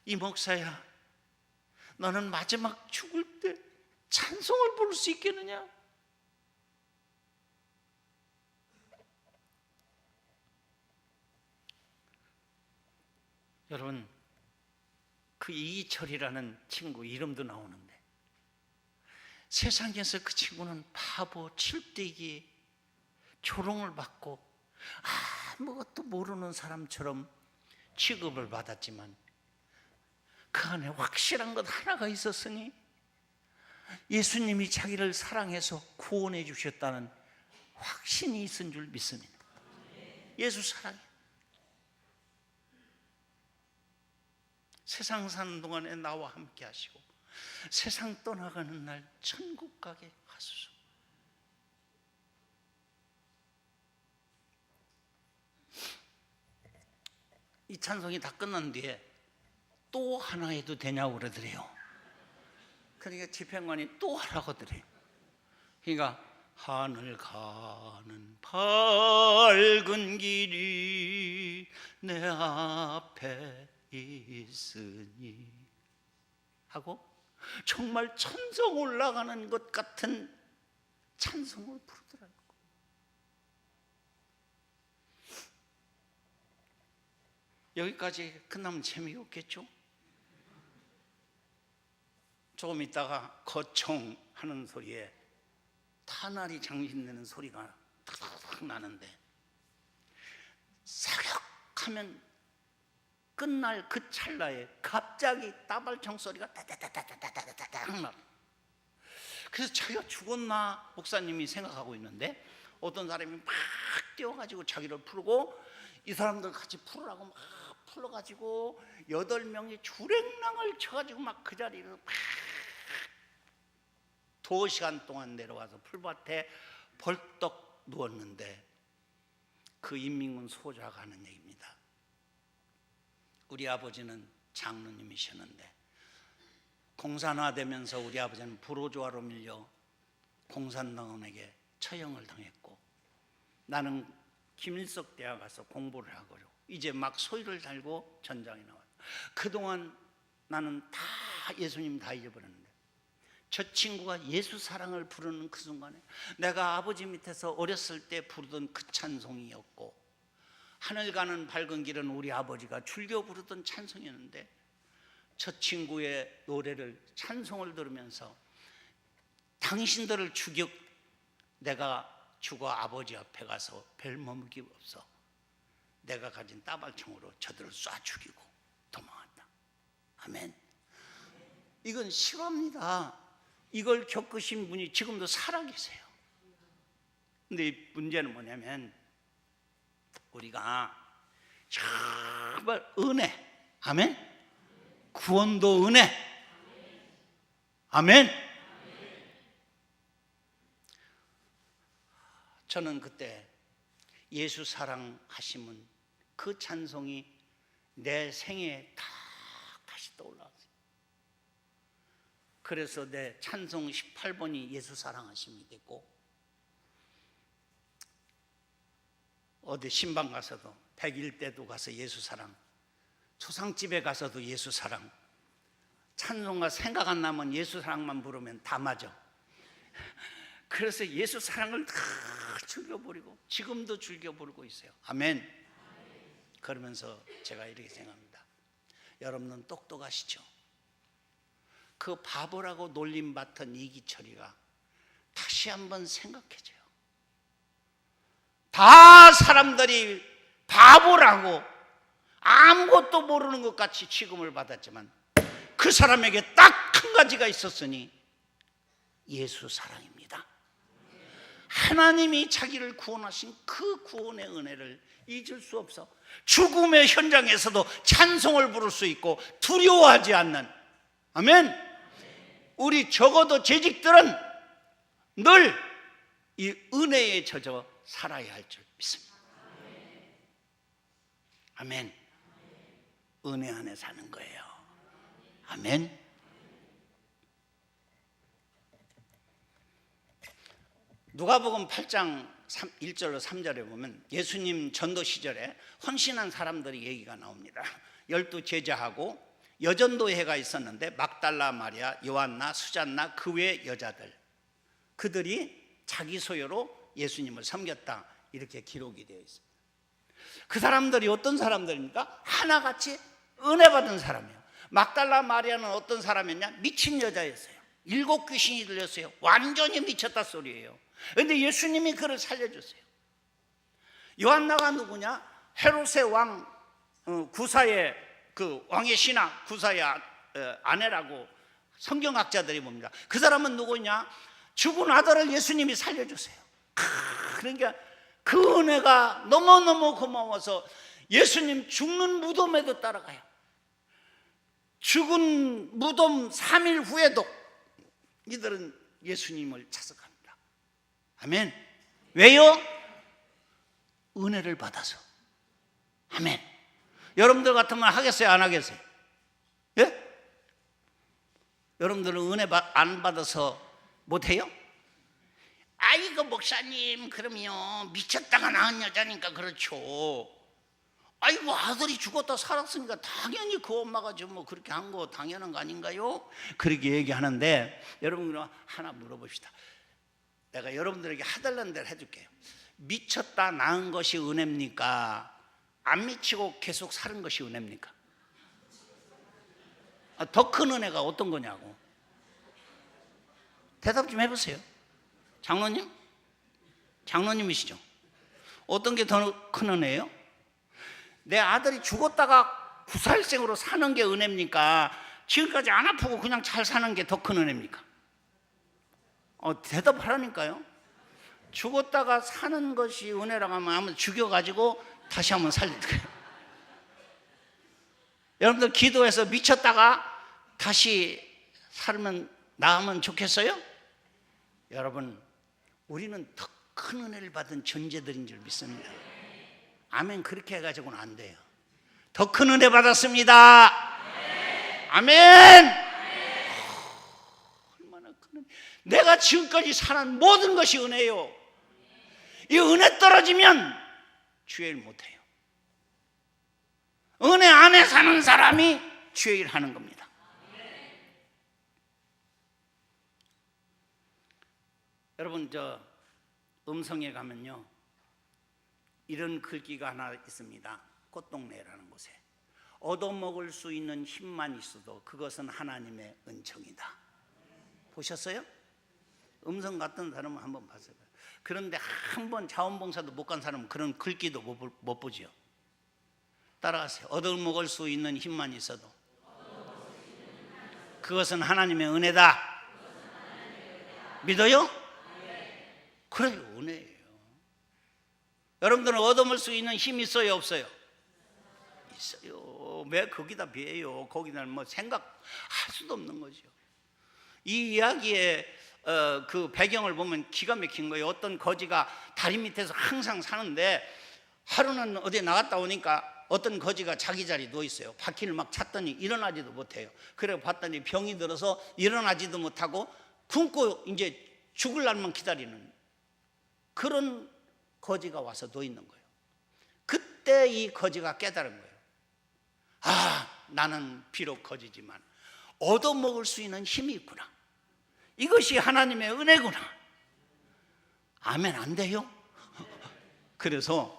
이 목사야, 너는 마지막 죽을 때 찬송을 부를 수 있겠느냐? 여러분, 그 이철이라는 친구 이름도 나오는데, 세상에서 그 친구는 바보, 칠대기, 조롱을 받고 아무것도 모르는 사람처럼 취급을 받았지만 그 안에 확실한 것 하나가 있었으니 예수님이 자기를 사랑해서 구원해 주셨다는 확신이 있은 줄 믿습니다. 예수 사랑해. 세상 사는 동안에 나와 함께 하시고 세상 떠나가는 날 천국 가게 하소서. 이 찬송이 다 끝난 뒤에 또 하나 해도 되냐고 그러더래요. 그러니까 집행관이 또 하라고 하더래요. 그러니까 하늘 가는 밝은 길이 내 앞에 있으니 하고 정말 천성 올라가는 것 같은 찬송을 부르더라고요. 여기까지 끝나면 재미없겠죠? 조금 있다가 거청하는 소리에 타날이 장신내는 소리가 탁탁 나는데, 사격하면 끝날 그 찰나에 갑자기 따발총 소리가 따다다다다다다닥 나. 그래서 자기가 죽었나 목사님이 생각하고 있는데 어떤 사람이 막 뛰어가지고 자기를 풀고 이 사람들 같이 풀으라고 막 풀어가지고 8명이 주랭랑을 쳐가지고 막 그 자리를 막 2시간 동안 내려와서 풀밭에 벌떡 누웠는데 그 인민군 소자가 하는 얘기입니다. 우리 아버지는 장로님이셨는데 공산화되면서 우리 아버지는 불호조화로 밀려 공산당원에게 처형을 당했고 나는 김일석 대학 가서 공부를 하고 이제 막 소위를 달고 전장에 나와요. 그동안 나는 다 예수님 다 잊어버렸는데 저 친구가 예수 사랑을 부르는 그 순간에 내가 아버지 밑에서 어렸을 때 부르던 그 찬송이었고 하늘 가는 밝은 길은 우리 아버지가 즐겨 부르던 찬송이었는데 저 친구의 노래를 찬송을 들으면서 당신들을 죽여 내가 죽어 아버지 앞에 가서 별 머뭇기 없어 내가 가진 따발총으로 저들을 쏴 죽이고 도망왔다. 아멘. 이건 실화입니다. 이걸 겪으신 분이 지금도 살아계세요. 근데 문제는 뭐냐면 우리가 정말 은혜, 아멘? 구원도 은혜, 아멘? 저는 그때 예수 사랑하심은 그 찬송이 내 생애에 다시 떠올라왔어요. 그래서 내 찬송 18번이 예수 사랑하심이 됐고 어디 신방 가서도 100일 때도 가서 예수 사랑, 초상집에 가서도 예수 사랑, 찬송가 생각 안 나면 예수 사랑만 부르면 다 맞아. 그래서 예수 사랑을 다 즐겨버리고 지금도 즐겨버리고 있어요. 아멘. 그러면서 제가 이렇게 생각합니다. 여러분은 똑똑하시죠? 그 바보라고 놀림받던 이기철이가 다시 한번 생각해줘요. 다 사람들이 바보라고 아무것도 모르는 것 같이 취급을 받았지만 그 사람에게 딱 한 가지가 있었으니 예수 사랑입니다. 하나님이 자기를 구원하신 그 구원의 은혜를 잊을 수 없어 죽음의 현장에서도 찬송을 부를 수 있고 두려워하지 않는, 아멘. 우리 적어도 재직들은 늘 이 은혜에 젖어 살아야 할 줄 믿습니다. 아멘. 은혜 안에 사는 거예요. 아멘. 누가복음 8장 1절로 3절에 보면 예수님 전도 시절에 헌신한 사람들의 얘기가 나옵니다. 12 제자하고 여전도회가 있었는데 막달라 마리아, 요한나, 수잔나 그 외 여자들, 그들이 자기 소유로 예수님을 섬겼다, 이렇게 기록이 되어 있습니다. 그 사람들이 어떤 사람들입니까? 하나같이 은혜 받은 사람이에요. 막달라 마리아는 어떤 사람이었냐? 미친 여자였어요. 7 귀신이 들렸어요. 완전히 미쳤다 소리예요. 그런데 예수님이 그를 살려줬어요. 요한나가 누구냐? 헤롯의 왕 구사의 그 왕의 신하 구사의 아내라고 성경학자들이 봅니다. 그 사람은 누구냐? 죽은 아들을 예수님이 살려주세요. 그러니까 그 은혜가 너무너무 고마워서 예수님 죽는 무덤에도 따라가요. 죽은 무덤 3일 후에도 이들은 예수님을 찾아갑니다. 아멘. 왜요? 은혜를 받아서. 아멘. 여러분들 같으면 하겠어요? 안 하겠어요? 예? 여러분들은 은혜 안 받아서 못해요? 아이고 목사님, 그러면 미쳤다가 낳은 여자니까 그렇죠. 아이고 아들이 죽었다 살았으니까 당연히 그 엄마가 좀 뭐 그렇게 한 거 당연한 거 아닌가요? 그렇게 얘기하는데 여러분 하나 물어봅시다. 내가 여러분들에게 하달라는 대로 해줄게요. 미쳤다 낳은 것이 은혜입니까? 안 미치고 계속 사는 것이 은혜입니까? 더 큰 은혜가 어떤 거냐고. 대답 좀 해보세요. 장로님? 장로님이시죠? 어떤 게 더 큰 은혜예요? 내 아들이 죽었다가 구살생으로 사는 게 은혜입니까? 지금까지 안 아프고 그냥 잘 사는 게 더 큰 은혜입니까? 대답하라니까요. 죽었다가 사는 것이 은혜라고 하면 한번 죽여가지고 다시 한번 살릴 거예요. 여러분들 기도해서 미쳤다가 다시 살면 나으면 좋겠어요? 여러분, 우리는 더 큰 은혜를 받은 존재들인 줄 믿습니다. 아멘. 그렇게 해가지고는 안 돼요. 더 큰 은혜 받았습니다. 아멘. 얼마나 큰 은혜. 내가 지금까지 살은 모든 것이 은혜요. 이 은혜 떨어지면 주의 일 못해요. 은혜 안에 사는 사람이 주의 일 하는 겁니다. 여러분, 저 음성에 가면요, 이런 글귀가 하나 있습니다. 꽃동네라는 곳에 얻어먹을 수 있는 힘만 있어도 그것은 하나님의 은총이다. 보셨어요? 음성 같은 사람은 한번 봤어요. 그런데 한 번 자원봉사도 못 간 사람은 그런 글귀도 못 보지요. 따라하세요. 얻어먹을 수 있는 힘만 있어도 그것은 하나님의 은혜다. 믿어요? 그래요, 은혜예요. 여러분들은 얻어먹을 수 있는 힘이 있어요, 없어요? 있어요. 왜 거기다 비해요? 거기는 뭐 생각할 수도 없는 거죠. 이 이야기의 그 배경을 보면 기가 막힌 거예요. 어떤 거지가 다리 밑에서 항상 사는데 하루는 어디 나갔다 오니까 어떤 거지가 자기 자리에 누워 있어요. 바퀴를 막 찼더니 일어나지도 못해요. 그래 봤더니 병이 들어서 일어나지도 못하고 굶고 이제 죽을 날만 기다리는 그런 거지가 와서 누워 있는 거예요. 그때 이 거지가 깨달은 거예요. 아, 나는 비록 거지지만 얻어먹을 수 있는 힘이 있구나. 이것이 하나님의 은혜구나. 아멘. 안 돼요? 그래서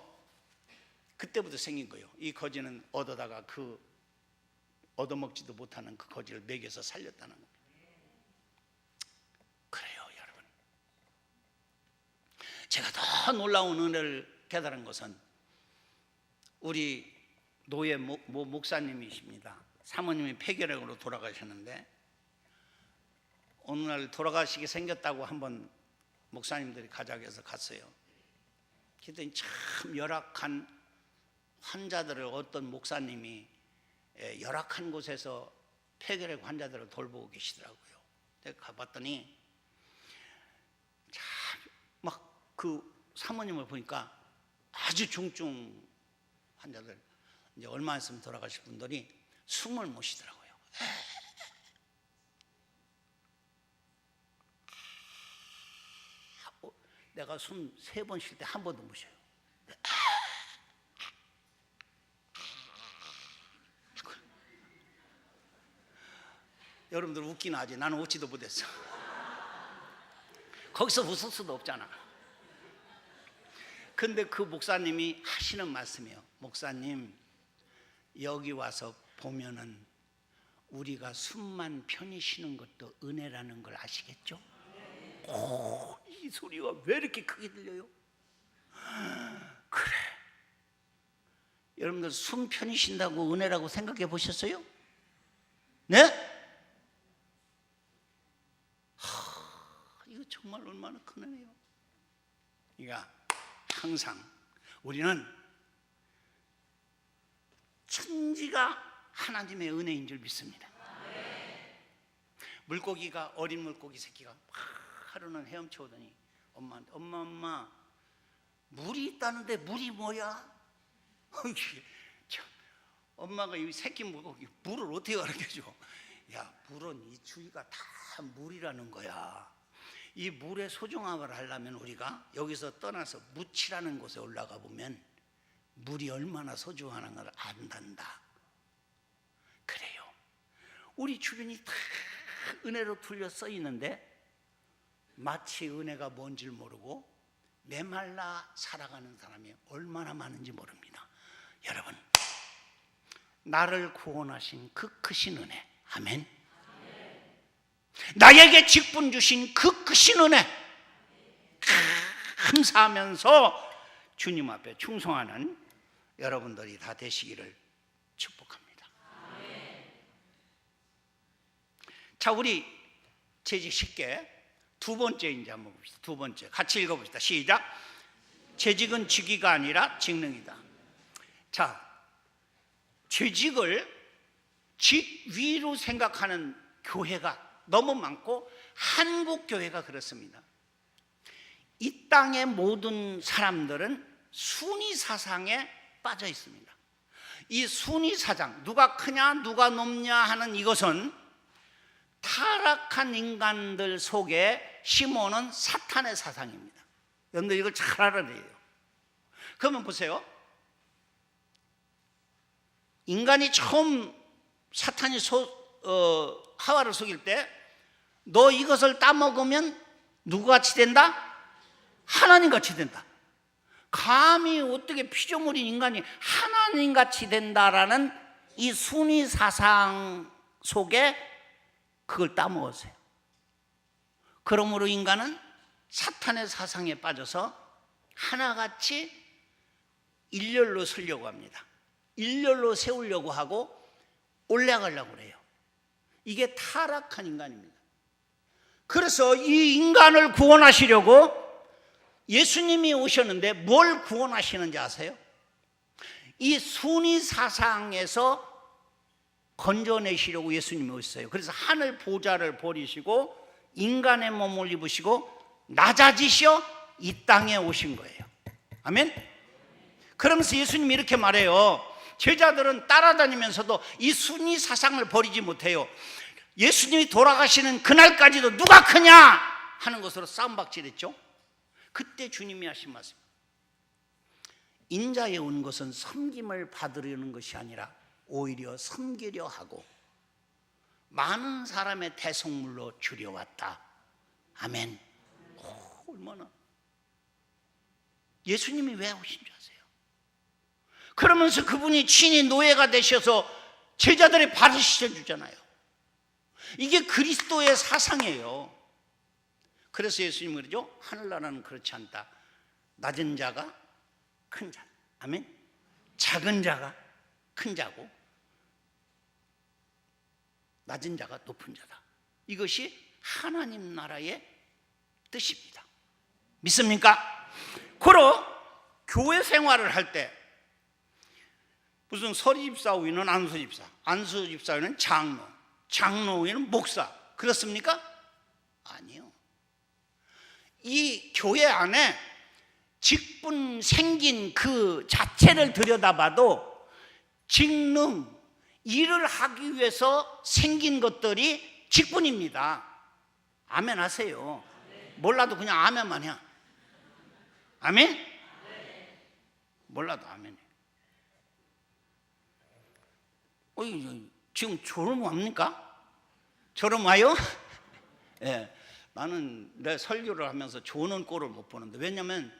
그때부터 생긴 거예요. 이 거지는 얻어다가 그 얻어먹지도 못하는 그 거지를 먹여서 살렸다는 거예요. 그래요, 여러분. 제가 더 놀라운 은혜를 깨달은 것은 우리 노예 목사님이십니다. 사모님이 폐결핵으로 돌아가셨는데 어느 날 돌아가시게 생겼다고 한번 목사님들이 가자해서 갔어요. 그랬더니 참 열악한 환자들을 어떤 목사님이 열악한 곳에서 폐결핵 환자들을 돌보고 계시더라고요. 내가 가봤더니 참 막 그 사모님을 보니까 아주 중증 환자들, 이제 얼마 있으면 돌아가실 분들이 숨을 못 쉬더라고요. 내가 숨 3번 쉴 때 한 번도 못 쉬어요. 여러분들 웃기나 하지? 나는 웃지도 못했어. 거기서 웃을 수도 없잖아. 근데 그 목사님이 하시는 말씀이에요. 목사님, 여기 와서 보면은 우리가 숨만 편히 쉬는 것도 은혜라는 걸 아시겠죠? 오, 이 소리가 왜 이렇게 크게 들려요? 그래. 여러분들 숨 편히 쉰다고 은혜라고 생각해 보셨어요? 네? 이거 정말 얼마나 큰 은혜요. 그러니까 항상 우리는 천지가 하나님의 은혜인 줄 믿습니다. 물고기가, 어린 물고기 새끼가 하루는 헤엄쳐 오더니 엄마한테 엄마 물이 있다는데 물이 뭐야? 엄마가 이 새끼 물고기 물을 어떻게 가르쳐줘? 야, 물은 이 주위가 다 물이라는 거야. 이 물의 소중함을 알려면 우리가 여기서 떠나서 무치라는 곳에 올라가 보면 물이 얼마나 소중한 걸 안단다. 그래요. 우리 주변이 다 은혜로 둘러써 있는데 마치 은혜가 뭔지를 모르고 메말라 살아가는 사람이 얼마나 많은지 모릅니다. 여러분, 나를 구원하신 그 크신 은혜, 아멘. 나에게 직분 주신 그 크신 은혜 감사하면서 주님 앞에 충성하는 여러분들이 다 되시기를 축복합니다. 자, 우리 재직 쉽게 두 번째 이제 한번 봅시다. 두 번째 같이 읽어봅시다. 시작. 재직은 직위가 아니라 직능이다. 자, 재직을 직위로 생각하는 교회가 너무 많고 한국 교회가 그렇습니다. 이 땅의 모든 사람들은 순위 사상에 빠져 있습니다. 이 순위 사상, 누가 크냐 누가 높냐 하는 이것은 타락한 인간들 속에 심어놓은 사탄의 사상입니다. 여러분들 이걸 잘 알아야 돼요. 그러면 보세요. 인간이 처음 사탄이 하와를 속일 때 너 이것을 따먹으면 누구같이 된다? 하나님같이 된다. 감히 어떻게 피조물인 인간이 하나님같이 된다라는 이 순위 사상 속에 그걸 따먹었어요. 그러므로 인간은 사탄의 사상에 빠져서 하나같이 일렬로 서려고 합니다. 일렬로 세우려고 하고 올라가려고 그래요. 이게 타락한 인간입니다. 그래서 이 인간을 구원하시려고 예수님이 오셨는데 뭘 구원하시는지 아세요? 이 순위 사상에서 건져내시려고 예수님이 오셨어요. 그래서 하늘 보좌를 버리시고 인간의 몸을 입으시고 낮아지셔 이 땅에 오신 거예요. 아멘? 그러면서 예수님이 이렇게 말해요. 제자들은 따라다니면서도 이 순위 사상을 버리지 못해요. 예수님이 돌아가시는 그날까지도 누가 크냐 하는 것으로 싸움박질했죠. 그때 주님이 하신 말씀, 인자에 온 것은 섬김을 받으려는 것이 아니라 오히려 섬기려 하고 많은 사람의 대속물로 줄여왔다. 아멘. 얼마나 예수님이 왜 오신 줄 아세요? 그러면서 그분이 친히 노예가 되셔서 제자들의 발을 씻어주잖아요. 이게 그리스도의 사상이에요. 그래서 예수님은 그러죠. 하늘나라는 그렇지 않다. 낮은 자가 큰 자. 아멘. 작은 자가 큰 자고 낮은 자가 높은 자다. 이것이 하나님 나라의 뜻입니다. 믿습니까? 그러 교회 생활을 할 때 무슨 서리집사 우위는 안수집사, 안수집사 우위는 장로, 장로 우위는 목사, 그렇습니까? 아니요. 이 교회 안에 직분 생긴 그 자체를 들여다봐도 직능, 일을 하기 위해서 생긴 것들이 직분입니다. 아멘 하세요. 몰라도 그냥 아멘만 해. 아멘? 몰라도 아멘. 지금 졸음 옵니까? 졸음 와요? 예, 나는 내 설교를 하면서 조는 꼴을 못 보는데, 왜냐면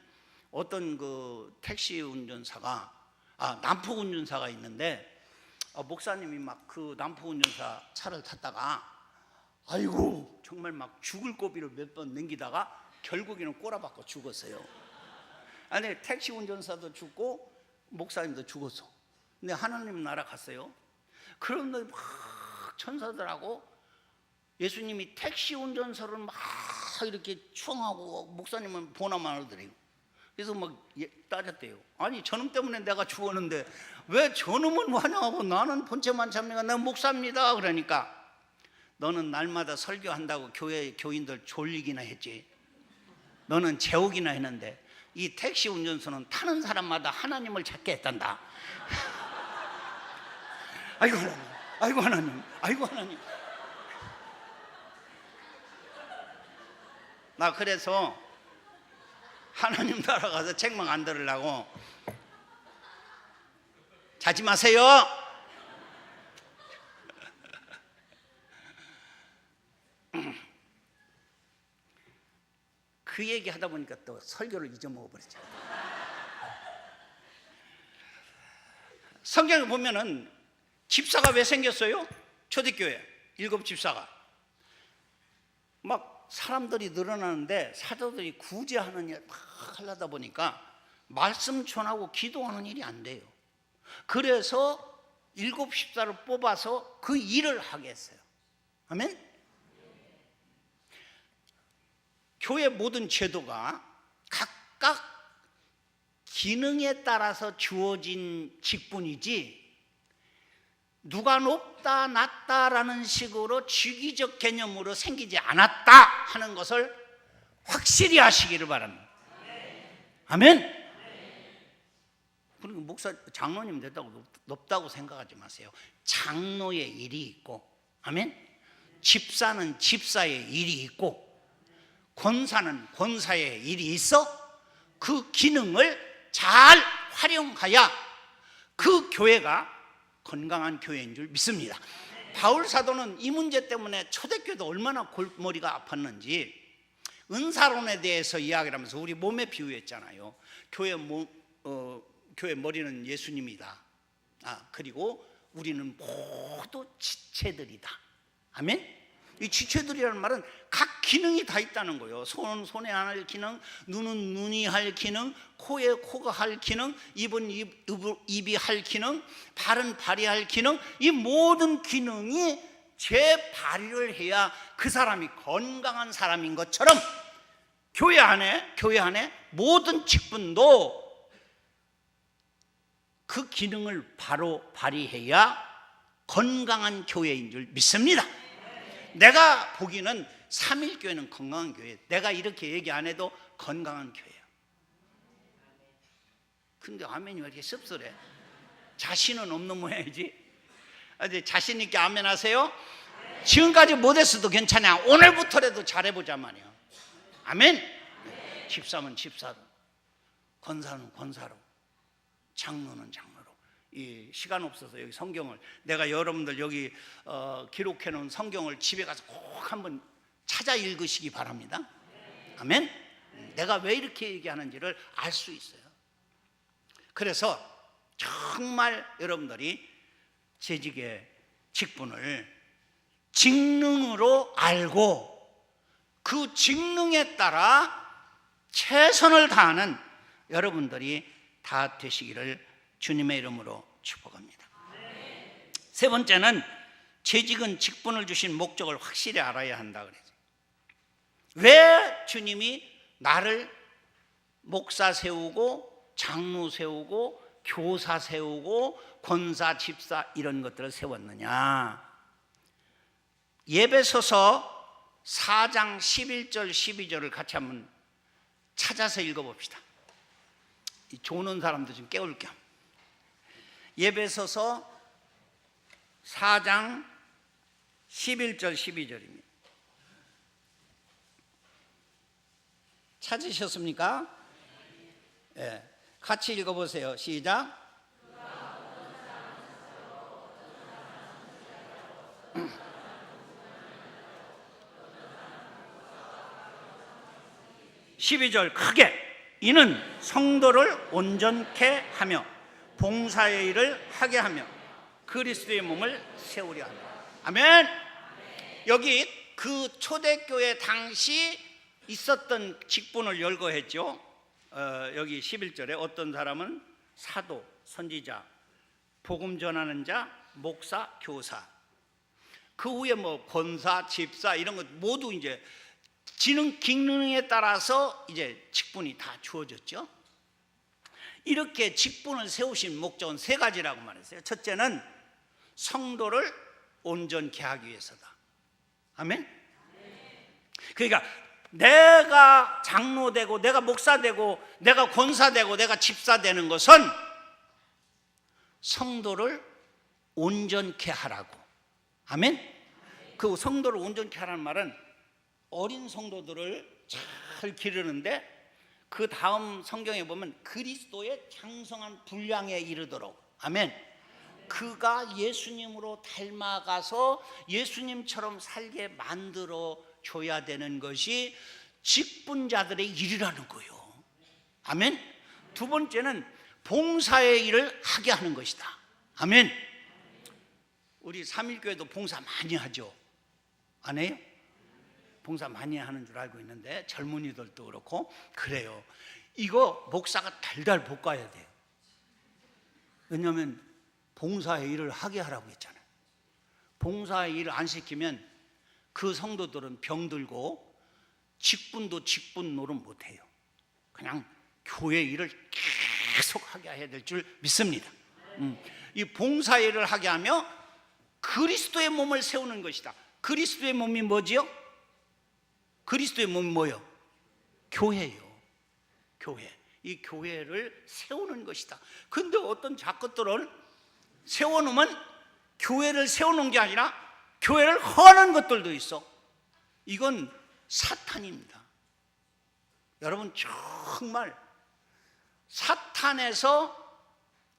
어떤 그 택시 운전사가 남포 운전사가 있는데 목사님이 막 그 남포 운전사 차를 탔다가 아이고 정말 막 죽을 고비를 몇 번 넘기다가 결국에는 꼬라박고 죽었어요. 아니 택시 운전사도 죽고 목사님도 죽었어. 근데 하나님 나라 갔어요. 그런데 막 천사들하고 예수님이 택시 운전사를 막 이렇게 추앙하고 목사님은 보나만 하더래요. 그래서 막 따졌대요. 아니 저놈 때문에 내가 죽었는데 왜 저놈은 환영하고 나는 본체만 잡니까? 난 목사입니다. 그러니까 너는 날마다 설교한다고 교회 교인들 졸리기나 했지. 너는 재우기나 했는데 이 택시 운전수는 타는 사람마다 하나님을 찾게 했단다. 아이고 하나님, 아이고 하나님, 아이고 하나님. 나 그래서 하나님 나라 가서 책망 안 들으려고 자지 마세요. 그 얘기 하다 보니까 또 설교를 잊어먹어 버렸잖아요. 성경을 보면은 집사가 왜 생겼어요? 초대교회 7 집사가 막 사람들이 늘어나는데 사도들이 구제하는 일 막 하려다 보니까 말씀 전하고 기도하는 일이 안 돼요. 그래서 7 집사를 뽑아서 그 일을 하게 했어요. 아멘? 교회 모든 제도가 각각 기능에 따라서 주어진 직분이지 누가 높다 낮다라는 식으로 주기적 개념으로 생기지 않았다 하는 것을 확실히 하시기를 바랍니다. 아멘. 그리고 목사 장로님 됐다고 높다고 생각하지 마세요. 장로의 일이 있고, 아멘. 집사는 집사의 일이 있고, 권사는 권사의 일이 있어 그 기능을 잘 활용하여 그 교회가 건강한 교회인 줄 믿습니다. 바울 사도는 이 문제 때문에 초대교회도 얼마나 골머리가 아팠는지 은사론에 대해서 이야기를 하면서 우리 몸에 비유했잖아요. 교회 머리는 예수님이다. 그리고 우리는 모두 지체들이다. 아멘. 이 지체들이라는 말은 각 기능이 다 있다는 거예요. 손은 손에 할 기능, 눈은 눈이 할 기능, 코에 코가 할 기능, 입은 입이 할 기능, 발은 발이 할 기능. 이 모든 기능이 재발휘를 해야 그 사람이 건강한 사람인 것처럼 교회 안에 모든 직분도 그 기능을 바로 발휘해야 건강한 교회인 줄 믿습니다. 내가 보기는 3일교회는 건강한 교회예요. 내가 이렇게 얘기 안 해도 건강한 교회예요. 근데 아멘이 왜 이렇게 씁쓸해? 자신은 없는 모양이지. 자신 있게 아멘 하세요. 지금까지 못했어도 괜찮아. 오늘부터라도 잘해보자 말이야. 아멘. 집사면 집사로, 권사는 권사로, 장로는 장로로. 이 시간 없어서 여기 성경을 내가 여러분들 여기 기록해 놓은 성경을 집에 가서 꼭 한번 찾아 읽으시기 바랍니다. 아멘. 내가 왜 이렇게 얘기하는지를 알 수 있어요. 그래서 정말 여러분들이 재직의 직분을 직능으로 알고 그 직능에 따라 최선을 다하는 여러분들이 다 되시기를 주님의 이름으로 축복합니다. 세 번째는 재직은 직분을 주신 목적을 확실히 알아야 한다 그래요. 왜 주님이 나를 목사 세우고 장로 세우고 교사 세우고 권사 집사 이런 것들을 세웠느냐? 예배소서 4장 11절 12절을 같이 한번 찾아서 읽어봅시다. 조는 사람들 좀 깨울 겸. 예배소서 4장 11절 12절입니다. 찾으셨습니까? 네. 같이 읽어보세요. 시작. (12절) 크게 이는 성도를 온전케 하며 봉사의 일을 하게 하며 그리스도의 몸을 세우려 한다. 아멘. 여기 그 초대교회 당시 있었던 직분을 열거했죠. 여기 11절에 어떤 사람은 사도, 선지자, 복음 전하는 자, 목사, 교사. 그 후에 뭐 권사, 집사 이런 것 모두 이제 기능에 따라서 이제 직분이 다 주어졌죠. 이렇게 직분을 세우신 목적은 세 가지라고 말했어요. 첫째는 성도를 온전케 하기 위해서다. 아멘. 그러니까 내가 장로 되고 내가 목사 되고 내가 권사 되고 내가 집사 되는 것은 성도를 온전케 하라고. 아멘. 그 성도를 온전케 하라는 말은 어린 성도들을 잘 기르는데 그 다음 성경에 보면 그리스도의 장성한 분량에 이르도록. 아멘. 그가 예수님으로 닮아가서 예수님처럼 살게 만들어 줘야 되는 것이 직분자들의 일이라는 거예요. 아멘. 두 번째는 봉사의 일을 하게 하는 것이다. 아멘. 우리 삼일교회도 봉사 많이 하죠. 안 해요? 봉사 많이 하는 줄 알고 있는데 젊은이들도 그렇고 그래요. 이거 목사가 달달 볶아야 돼요. 왜냐하면 봉사의 일을 하게 하라고 했잖아요. 봉사의 일을 안 시키면 그 성도들은 병들고 직분도 직분 노릇 못해요. 그냥 교회 일을 계속 하게 해야 될 줄 믿습니다. 이 봉사일을 하게 하며 그리스도의 몸을 세우는 것이다. 그리스도의 몸이 뭐지요? 그리스도의 몸이 뭐요? 교회예요. 교회. 이 교회를 세우는 것이다. 근데 어떤 작것들은 세워놓으면 교회를 세워놓은 게 아니라 교회를 허는 것들도 있어. 이건 사탄입니다. 여러분, 정말 사탄에서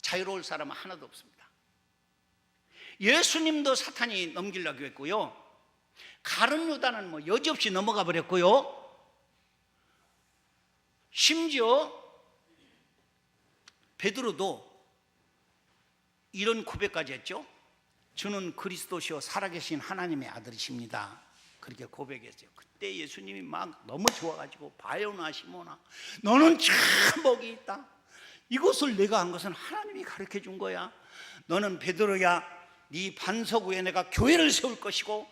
자유로울 사람은 하나도 없습니다. 예수님도 사탄이 넘기려고 했고요, 가룟 유다는 뭐 여지없이 넘어가 버렸고요, 심지어 베드로도 이런 고백까지 했죠. 주는 그리스도시요 살아계신 하나님의 아들이십니다. 그렇게 고백했어요. 그때 예수님이 막 너무 좋아가지고, 바요나 시모나, 너는 참 복이 있다. 이것을 내가 한 것은 하나님이 가르쳐 준 거야. 너는 베드로야, 네 반석 위에 내가 교회를 세울 것이고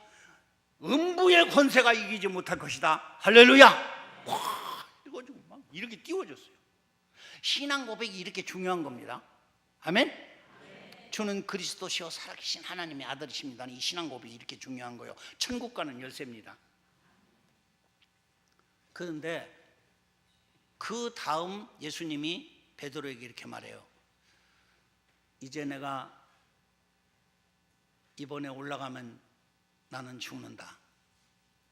음부의 권세가 이기지 못할 것이다. 할렐루야. 와, 이거 좀 막 이렇게 띄워줬어요. 신앙 고백이 이렇게 중요한 겁니다. 아멘. 주는 그리스도시요 살아계신 하나님의 아들이십니다. 이 신앙 고백이 이렇게 중요한 거예요. 천국 가는 열쇠입니다. 그런데 그 다음 예수님이 베드로에게 이렇게 말해요. 이제 내가 이번에 올라가면 나는 죽는다.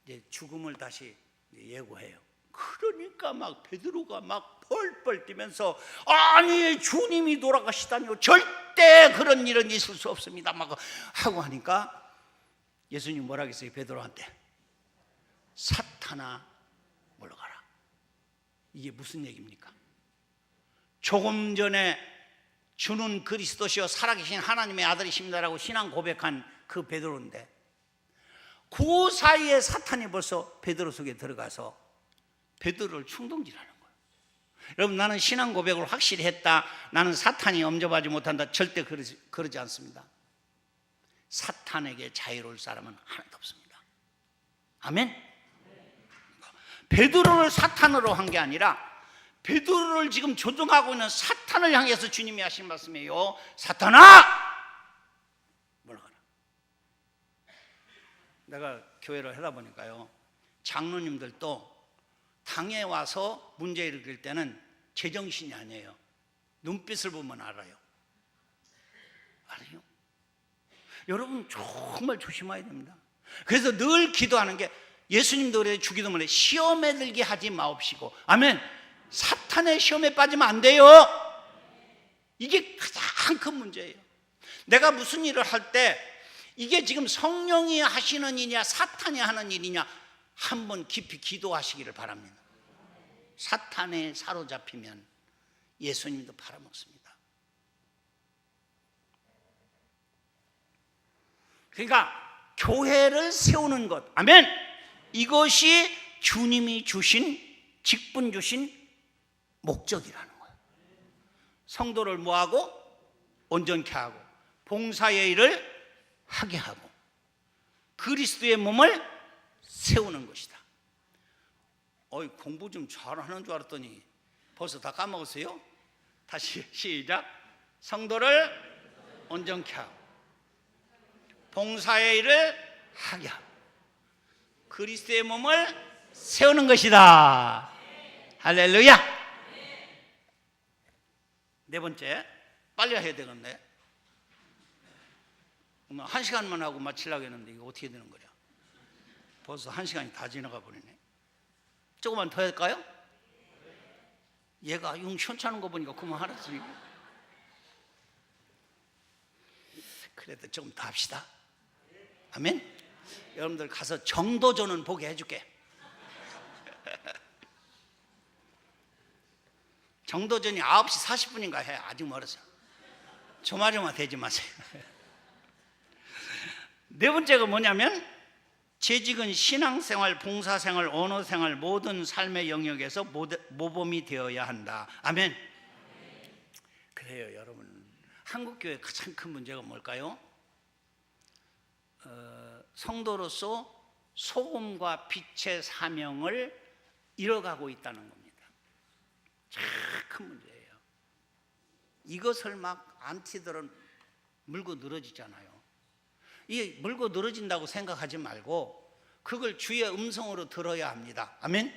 이제 죽음을 다시 예고해요. 그러니까 막 베드로가 막 펄펄 뛰면서, 아니 주님이 돌아가시다니요, 절대 그런 일은 있을 수 없습니다 막 하고 하니까 예수님 뭐라 했어요? 베드로한테 사탄아 물러가라. 이게 무슨 얘기입니까? 조금 전에 주는 그리스도시요 살아계신 하나님의 아들이십니다라고 신앙 고백한 그 베드로인데, 그 사이에 사탄이 벌써 베드로 속에 들어가서 베드로를 충동질하는 거예요. 여러분, 나는 신앙 고백을 확실히 했다, 나는 사탄이 엄접하지 못한다, 절대 그러지 않습니다. 사탄에게 자유로울 사람은 하나도 없습니다. 아멘. 베드로를 사탄으로 한 게 아니라 베드로를 지금 조종하고 있는 사탄을 향해서 주님이 하신 말씀이에요. 사탄아 물러가라. 내가 교회를 하다 보니까요, 장로님들도 당에 와서 문제 일으킬 때는 제정신이 아니에요. 눈빛을 보면 알아요. 알아요? 여러분, 정말 조심해야 됩니다. 그래서 늘 기도하는 게, 예수님도 그래, 주기도문에 시험에 들게 하지 마옵시고. 아멘. 사탄의 시험에 빠지면 안 돼요. 이게 가장 큰 문제예요. 내가 무슨 일을 할 때 이게 지금 성령이 하시는 일이냐 사탄이 하는 일이냐 한번 깊이 기도하시기를 바랍니다. 사탄에 사로잡히면 예수님도 팔아먹습니다. 그러니까 교회를 세우는 것, 아멘, 이것이 주님이 주신, 직분 주신 목적이라는 거예요. 성도를 뭐하고? 온전케 하고 봉사의 일을 하게 하고 그리스도의 몸을 세우는 것이다. 공부 좀 잘하는 줄 알았더니 벌써 다 까먹었어요? 다시 시작. 성도를 온전케 하고 봉사의 일을 하게 하고 그리스도의 몸을 세우는 것이다. 할렐루야. 네 번째, 빨리 해야 되겠네. 한 시간만 하고 마치려고 했는데 이거 어떻게 되는 거냐. 벌써 한 시간이 다 지나가 버리네. 조금만 더 할까요? 얘가 용 시원찮은 거 보니까 그만하라지. 그래도 조금 더 합시다. 아멘. 여러분들 가서 정도전은 보게 해줄게. 정도전이 9시 40분인가 해. 아직 멀어서 조마조마 대지 마세요. 네 번째가 뭐냐면, 재직은 신앙생활, 봉사생활, 언어생활 모든 삶의 영역에서 모범이 되어야 한다. 아멘. 그래요. 여러분, 한국교회 가장 큰 문제가 뭘까요? 성도로서 소금과 빛의 사명을 잃어가고 있다는 겁니다. 참 큰 문제예요. 이것을 막 안티들은 물고 늘어지잖아요. 이 물고 늘어진다고 생각하지 말고 그걸 주의 음성으로 들어야 합니다. 아멘?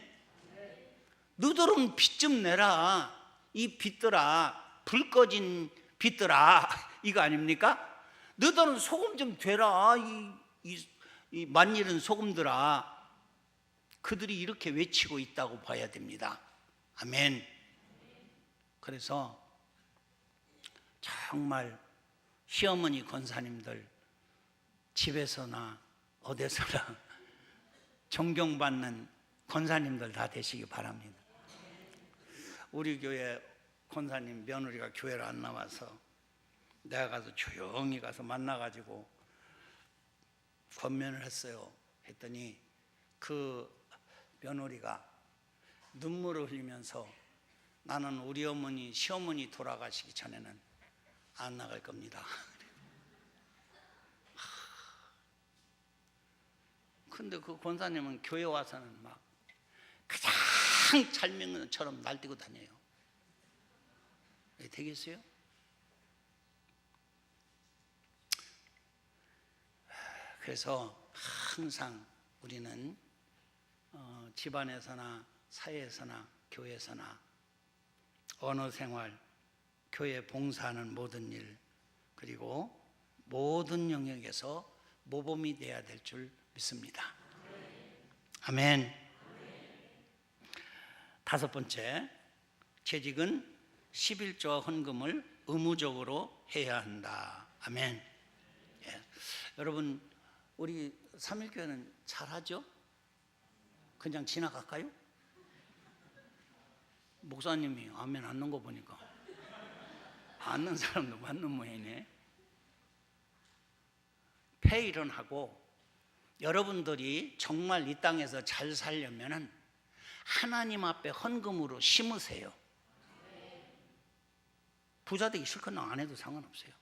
너들은 빛 좀 내라. 이 빛들아, 불 꺼진 빛들아, 이거 아닙니까? 너들은 소금 좀 되라. 이 만일은 소금들아. 그들이 이렇게 외치고 있다고 봐야 됩니다. 아멘. 그래서 정말 시어머니 권사님들 집에서나 어디서나 존경받는 권사님들 다 되시기 바랍니다. 우리 교회 권사님 며느리가 교회를 안 나와서 내가 가서 조용히 가서 만나가지고 권면을 했어요. 했더니 그 며느리가 눈물을 흘리면서 나는 우리 어머니 시어머니 돌아가시기 전에는 안 나갈 겁니다. 근데 그 권사님은 교회 와서는 막 가장 잘 믿는 것처럼 날뛰고 다녀요. 되겠어요? 그래서 항상 우리는 집안에서나 사회에서나 교회에서나 언어 생활, 교회 봉사하는 모든 일, 그리고 모든 영역에서 모범이 되어야 될 줄 믿습니다. 아멘. 다섯 번째, 재직은 11조와 헌금을 의무적으로 해야 한다. 아멘. 예. 여러분, 우리 삼일교회는 잘하죠? 그냥 지나갈까요? 목사님이 아멘 안 넣은 거 보니까 안 넣은 사람도 맞는 모양이네. 폐일은하고 여러분들이 정말 이 땅에서 잘 살려면은 하나님 앞에 헌금으로 심으세요. 부자 되기 싫거나 안 해도 상관없어요.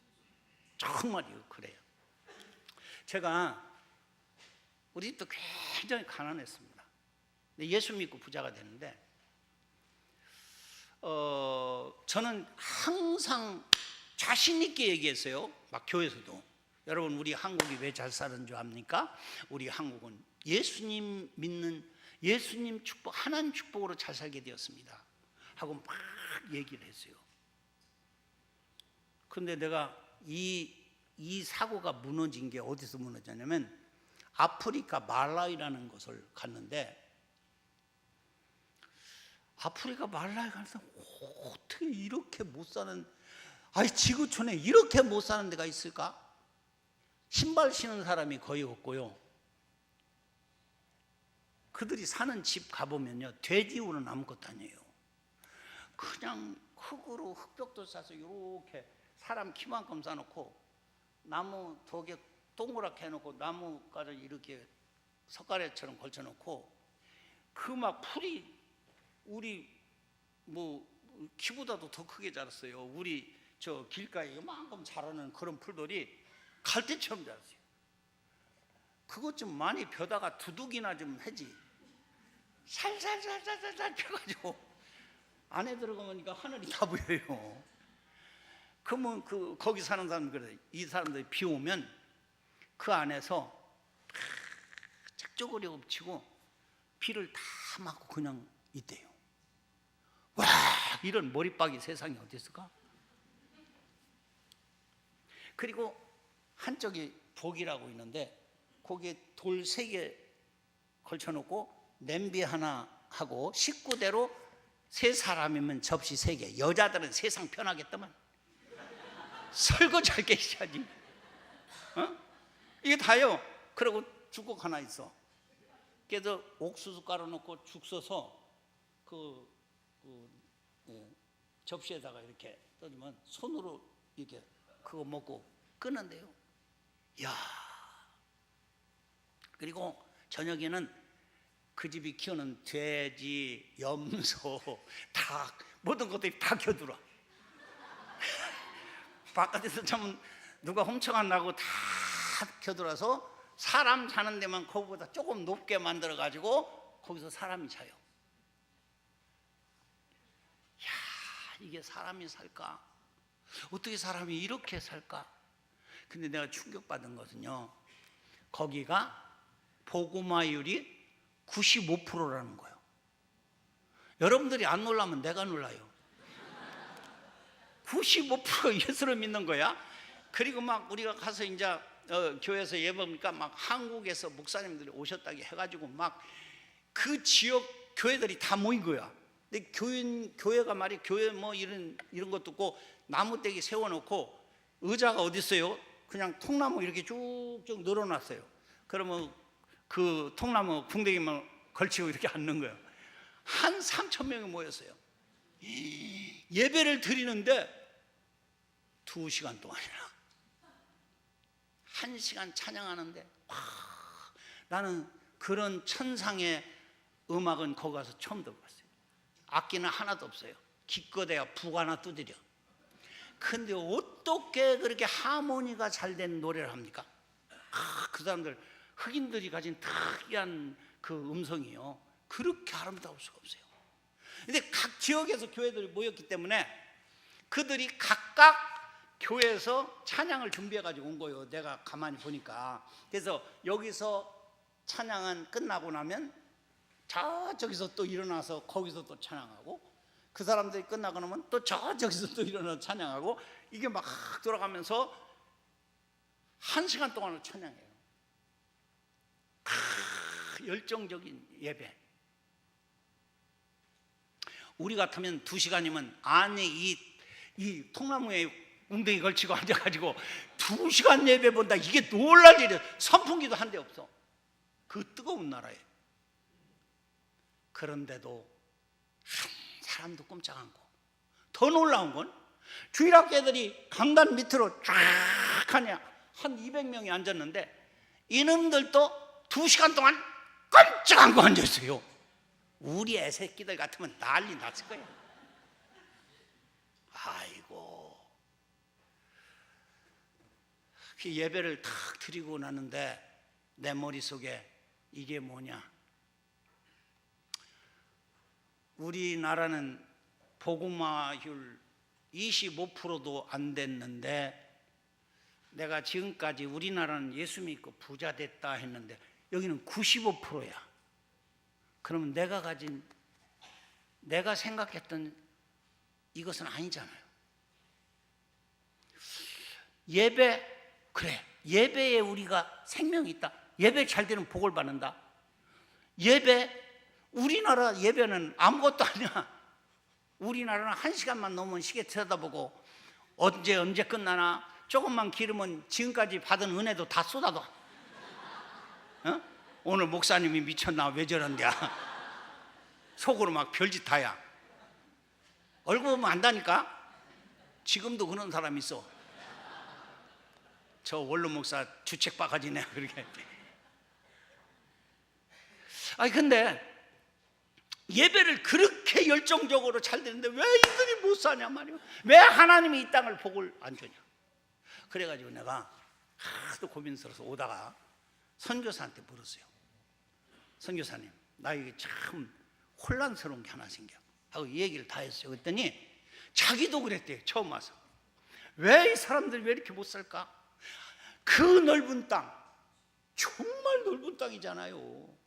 정말 이거 그래요. 제가 우리 집도 굉장히 가난했습니다. 예수 믿고 부자가 됐는데 저는 항상 자신 있게 얘기했어요. 막 교회에서도. 여러분, 우리 한국이 왜 잘 사는 줄 압니까? 우리 한국은 예수님 믿는, 예수님 축복, 하나님 축복으로 잘 살게 되었습니다 하고 막 얘기를 했어요. 그런데 내가 이 사고가 무너진 게 어디서 무너졌냐면 아프리카 말라위라는 곳을 갔는데, 아프리카 말라위 가서 어떻게 이렇게 못 사는, 지구촌에 이렇게 못 사는 데가 있을까? 신발 신는 사람이 거의 없고요. 그들이 사는 집 가보면요, 돼지우는 아무것도 아니에요. 그냥 흙으로 흙벽돌 싸서 이렇게 사람 키만큼 싸놓고 나무 덕에 동그랗게 해놓고 나무가를 이렇게 석가래처럼 걸쳐놓고 그 막 풀이 우리 뭐 키보다도 더 크게 자랐어요. 우리 저 길가에 이만큼 자라는 그런 풀들이 갈대처럼 자랐어요. 그것 좀 많이 벼다가 두둑이나 좀 하지. 살살살살살 펴가지고 안에 들어가니까 하늘이 다 보여요. 그러면 거기 사는 사람들 그래. 이 사람들이 비 오면 그 안에서 짝짝거리 엎치고 비를 다 맞고 그냥 있대요. 와, 이런 머리박이 세상에 어디 있을까? 그리고 한쪽에 복이라고 있는데 거기에 돌 3개 걸쳐놓고 냄비 하나 하고 식구대로 3사람이면 접시 3개. 여자들은 세상 편하겠다만 설거지 할 게 있어야지. 이게 다요. 그리고 죽국 하나 있어. 그래서 옥수수 깔아놓고 죽 써서 접시에다가 이렇게 떠주면 손으로 이렇게 그거 먹고 끄는데요. 이야. 그리고 저녁에는 그 집이 키우는 돼지, 염소, 닭 모든 것들이 다 겨들어. 바깥에서 참 누가 훔쳐 간다고 다 겨들어서 사람 자는 데만 그거보다 조금 높게 만들어 가지고 거기서 사람이 자요. 이게 사람이 살까? 어떻게 사람이 이렇게 살까? 근데 내가 충격받은 것은요, 거기가 복음화율이 95%라는 거예요. 여러분들이 안 놀라면 내가 놀라요. 95% 예수를 믿는 거야. 그리고 막 우리가 가서 이제 교회에서 예배니까 막 한국에서 목사님들이 오셨다고 해가지고 막 그 지역 교회들이 다 모인 거야. 근데 교회가 말이 교회 뭐 이런 것도 없고 나무떼기 세워놓고 의자가 어디 있어요? 그냥 통나무 이렇게 쭉쭉 늘어놨어요. 그러면 그 통나무 궁뎅이만 걸치고 이렇게 앉는 거예요. 한 3,000명이 모였어요. 예배를 드리는데 2시간 동안이나 1시간 찬양하는데, 나는 그런 천상의 음악은 거기 가서 처음 들어봤어요. 악기는 하나도 없어요. 기껏해야 북 하나 두드려. 근데 어떻게 그렇게 하모니가 잘 된 노래를 합니까? 그 사람들, 흑인들이 가진 특이한 그 음성이요, 그렇게 아름다울 수가 없어요. 근데 각 지역에서 교회들이 모였기 때문에 그들이 각각 교회에서 찬양을 준비해가지고 온 거예요. 내가 가만히 보니까. 그래서 여기서 찬양은 끝나고 나면 저기서 또 일어나서 거기서 또 찬양하고, 그 사람들이 끝나고 나면 또 저기서 또 일어나서 찬양하고, 이게 막 돌아가면서 1시간 동안을 찬양해요. 열정적인 예배. 우리 같으면 2시간이면 아니 이 통나무에 웅덩이 걸치고 앉아가지고 2시간 예배 본다, 이게 놀랄 일이야. 선풍기도 한 대 없어. 그 뜨거운 나라에. 그런데도 한 사람도 꼼짝 않고, 더 놀라운 건 주일학교들이 강단 밑으로 쫙 하냐 한 200명이 앉았는데 이놈들도 2시간 동안 꼼짝 않고 앉았어요. 우리 애새끼들 같으면 난리 났을 거예요. 아이고, 그 예배를 탁 드리고 나는데 내 머릿속에 이게 뭐냐, 우리나라는 복음화율 25%도 안 됐는데, 내가 지금까지 우리나라는 예수 믿고 부자 됐다 했는데 여기는 95%야. 그러면 내가 생각했던 이것은 아니잖아요. 예배, 그래, 예배에 우리가 생명이 있다. 예배 잘 되는 복을 받는다. 예배, 우리나라 예배는 아무것도 아니야. 우리나라는 1시간만 넘으면 시계 쳐다보고 언제 끝나나, 조금만 기르면 지금까지 받은 은혜도 다 쏟아도. 어? 오늘 목사님이 미쳤나, 왜 저런데야. 속으로 막 별짓 다야. 얼굴 보면 안다니까. 지금도 그런 사람 있어. 저 원로 목사 주책 바가지네 그렇게. 아니 근데 예배를 그렇게 열정적으로 잘 되는데 왜 이들이 못 사냐 말이야. 왜 하나님이 이 땅을 복을 안 주냐. 그래가지고 내가 하도 고민스러워서 오다가 선교사한테 물었어요. 선교사님, 나 이게 참 혼란스러운 게 하나 생겨 하고 이 얘기를 다 했어요. 그랬더니 자기도 그랬대요. 처음 와서. 왜 이 사람들이 왜 이렇게 못 살까? 그 넓은 땅, 정말 넓은 땅이잖아요.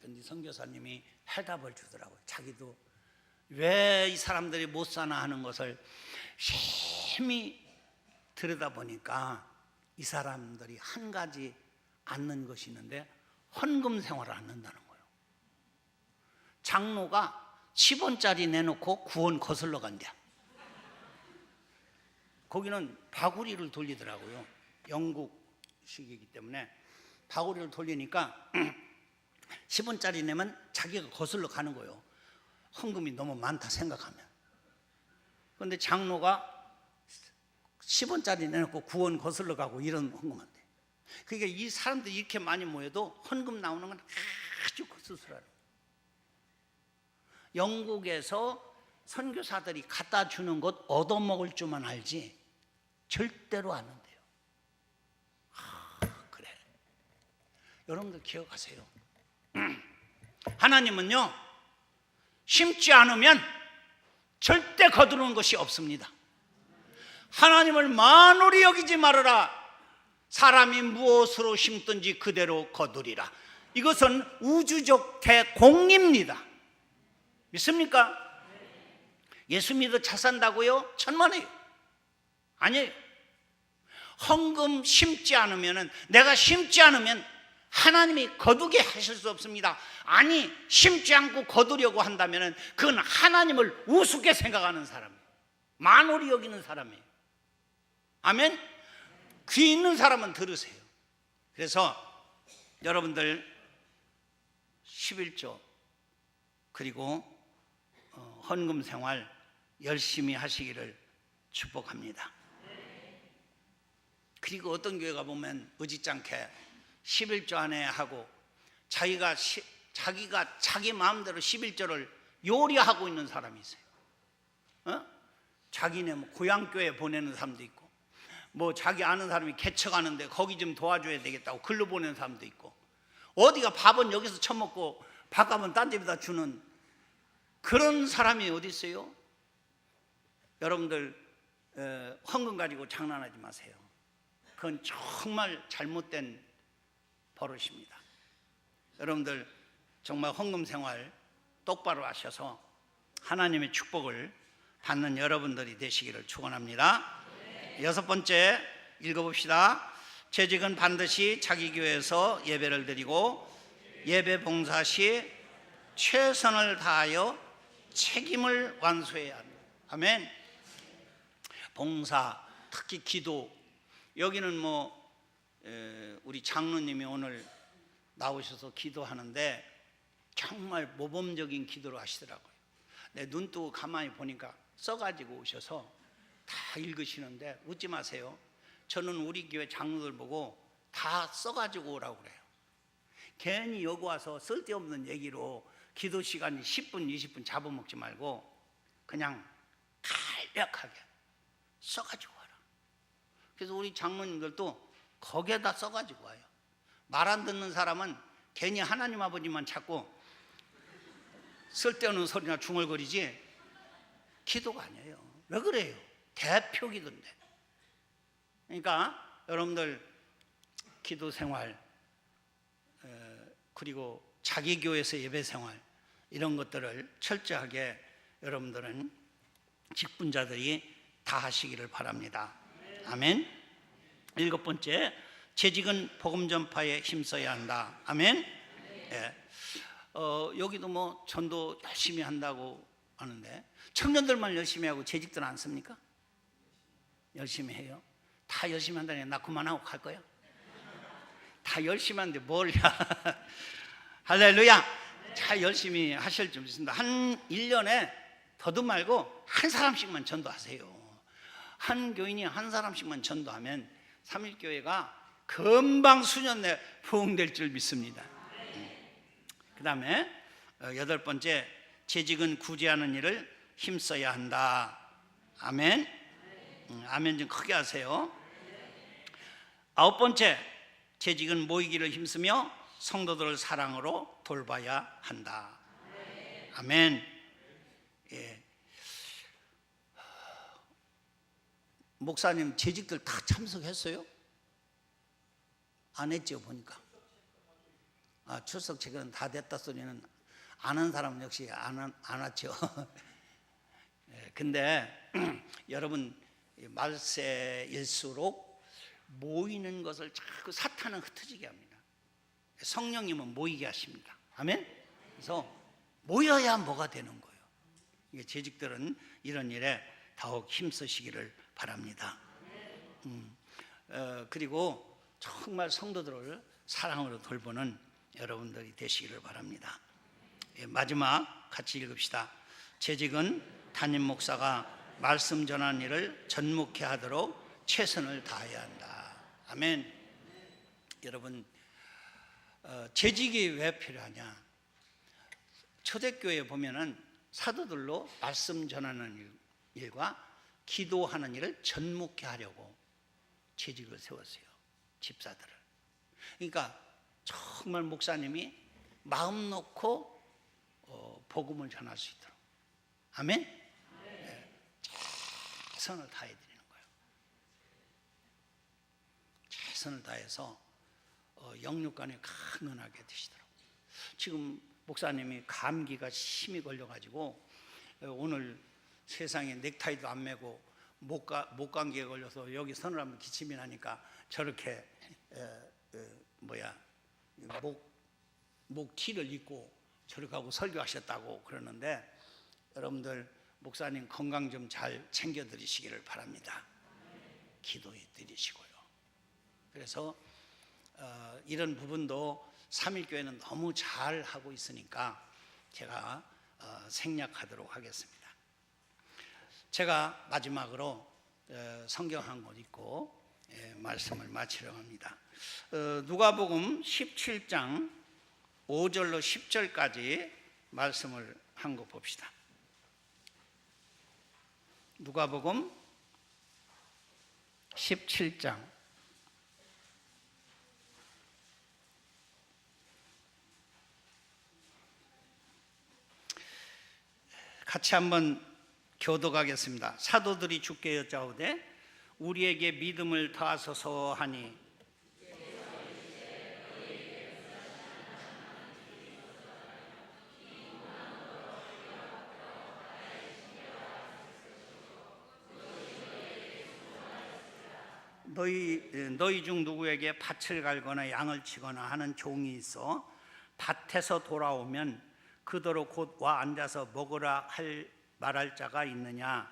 근데 선교사님이 해답을 주더라고요. 자기도 왜 이 사람들이 못 사나 하는 것을 심히 들여다보니까 이 사람들이 한 가지 않는 것이 있는데 헌금 생활을 않는다는 거예요. 장로가 10원짜리 내놓고 9원 거슬러 간대. 거기는 바구리를 돌리더라고요. 영국식이기 때문에 바구리를 돌리니까 10원짜리 내면 자기가 거슬러 가는 거예요. 헌금이 너무 많다 생각하면. 그런데 장로가 10원짜리 내놓고 9원 거슬러 가고 이런 헌금한대. 그러니까 이 사람들이 이렇게 많이 모여도 헌금 나오는 건 아주 수술하는. 영국에서 선교사들이 갖다 주는 것 얻어먹을 줄만 알지 절대로 안 한대요. 그래. 여러분들 기억하세요. 하나님은요, 심지 않으면 절대 거두는 것이 없습니다. 하나님을 만홀히 여기지 말아라. 사람이 무엇으로 심든지 그대로 거두리라. 이것은 우주적 대공입니다. 믿습니까? 예수 믿어 차 산다고요? 천만에요. 아니에요. 헌금 심지 않으면, 내가 심지 않으면 하나님이 거두게 하실 수 없습니다. 아니, 심지 않고 거두려고 한다면 그건 하나님을 우습게 생각하는 사람이에요. 만홀히 여기는 사람이에요. 아멘? 귀 있는 사람은 들으세요. 그래서 여러분들 11조 그리고 헌금 생활 열심히 하시기를 축복합니다. 그리고 어떤 교회가 보면 의지찮게 11조 안에 하고 자기가 자기 마음대로 11조를 요리하고 있는 사람이 있어요. 자기네 뭐 고향교회 보내는 사람도 있고, 뭐 자기 아는 사람이 개척하는데 거기 좀 도와줘야 되겠다고 글로 보내는 사람도 있고, 어디가 밥은 여기서 처먹고 밥값은 딴 데에다 주는 그런 사람이 어디 있어요? 여러분들 헌금 가지고 장난하지 마세요. 그건 정말 잘못된 버릇입니다. 여러분들 정말 헌금 생활 똑바로 하셔서 하나님의 축복을 받는 여러분들이 되시기를 축원합니다. 여섯 번째 읽어봅시다. 재직은 반드시 자기 교회에서 예배를 드리고 예배 봉사 시 최선을 다하여 책임을 완수해야 합니다. 아멘. 봉사, 특히 기도. 여기는 우리 장로님이 오늘 나오셔서 기도하는데 정말 모범적인 기도를 하시더라고요. 내 눈 뜨고 가만히 보니까 써가지고 오셔서 다 읽으시는데 웃지 마세요. 저는 우리 교회 장로들 보고 다 써가지고 오라고 그래요. 괜히 여기 와서 쓸데없는 얘기로 기도 시간이 10분, 20분 잡아먹지 말고 그냥 간략하게 써가지고 와라. 그래서 우리 장로님들도 거기에다 써가지고 와요. 말 안 듣는 사람은 괜히 하나님 아버지만 찾고 쓸데없는 소리나 중얼거리지 기도가 아니에요. 왜 그래요? 대표 기도인데. 그러니까 여러분들 기도 생활 그리고 자기 교회에서 예배 생활 이런 것들을 철저하게 여러분들은 직분자들이 다 하시기를 바랍니다. 아멘. 일곱 번째, 재직은 복음 전파에 힘써야 한다. 아멘. 예. 여기도 뭐 전도 열심히 한다고 하는데 청년들만 열심히 하고 재직들 안 씁니까? 열심히 해요. 다 열심히 한다니 나 그만하고 갈 거야. 다 열심히 하는데 뭘 할렐루야. 잘 열심히 하실 줄 믿습니다. 한 1년에 더도 말고 한 사람씩만 전도하세요. 한 교인이 한 사람씩만 전도하면 삼일교회가 금방 수년 내에 부흥될 줄 믿습니다. 그 다음에 여덟 번째, 재직은 구제하는 일을 힘써야 한다. 아멘. 아멘 좀 크게 하세요. 아홉 번째, 재직은 모이기를 힘쓰며 성도들을 사랑으로 돌봐야 한다. 아멘. 예. 목사님 재직들 다 참석했어요? 안 했죠 보니까. 출석 체크는 다 됐다 소리는 아는 사람은 역시 안 왔죠. 근데 여러분 말세일수록 모이는 것을 자꾸 사탄은 흩어지게 합니다. 성령님은 모이게 하십니다. 아멘. 그래서 모여야 뭐가 되는 거예요. 이게 재직들은 이런 일에 더욱 힘쓰시기를 바랍니다. 그리고 정말 성도들을 사랑으로 돌보는 여러분들이 되시기를 바랍니다. 마지막 같이 읽읍시다. 재직은 담임 목사가 말씀 전하는 일을 전묵해 하도록 최선을 다해야 한다. 아멘. 여러분 재직이 왜 필요하냐? 초대교회에 보면은 사도들로 말씀 전하는 일과 기도하는 일을 전묵해 하려고 재직을 세웠어요. 집사들을. 그러니까 정말 목사님이 마음 놓고 복음을 전할 수 있도록. 아멘? 네. 최선을 다해 드리는 거예요. 최선을 다해서 영육간에 강건하게 되시도록. 지금 목사님이 감기가 심히 걸려가지고 오늘 세상에 넥타이도 안 매고 목감기에 걸려서 여기 서늘 한번 기침이 나니까 저렇게 목 티를 입고 저렇게 하고 설교하셨다고 그러는데, 여러분들 목사님 건강 좀 잘 챙겨 드리시기를 바랍니다. 기도해 드리시고요. 그래서 이런 부분도 삼일교회는 너무 잘 하고 있으니까 제가 생략하도록 하겠습니다. 제가 마지막으로 성경 한 곳 읽고 말씀을 마치려고 합니다. 누가복음 17장 5절로 10절까지 말씀을 한 거 봅시다. 누가복음 17장 같이 한번 교독하겠습니다. 사도들이 주께 여짜오되 우리에게 믿음을 더하소서 하니 너희 중 누구에게 밭을 갈거나 양을 치거나 하는 종이 있어 밭에서 돌아오면 그더러 곧 와 앉아서 먹으라 말할 자가 있느냐?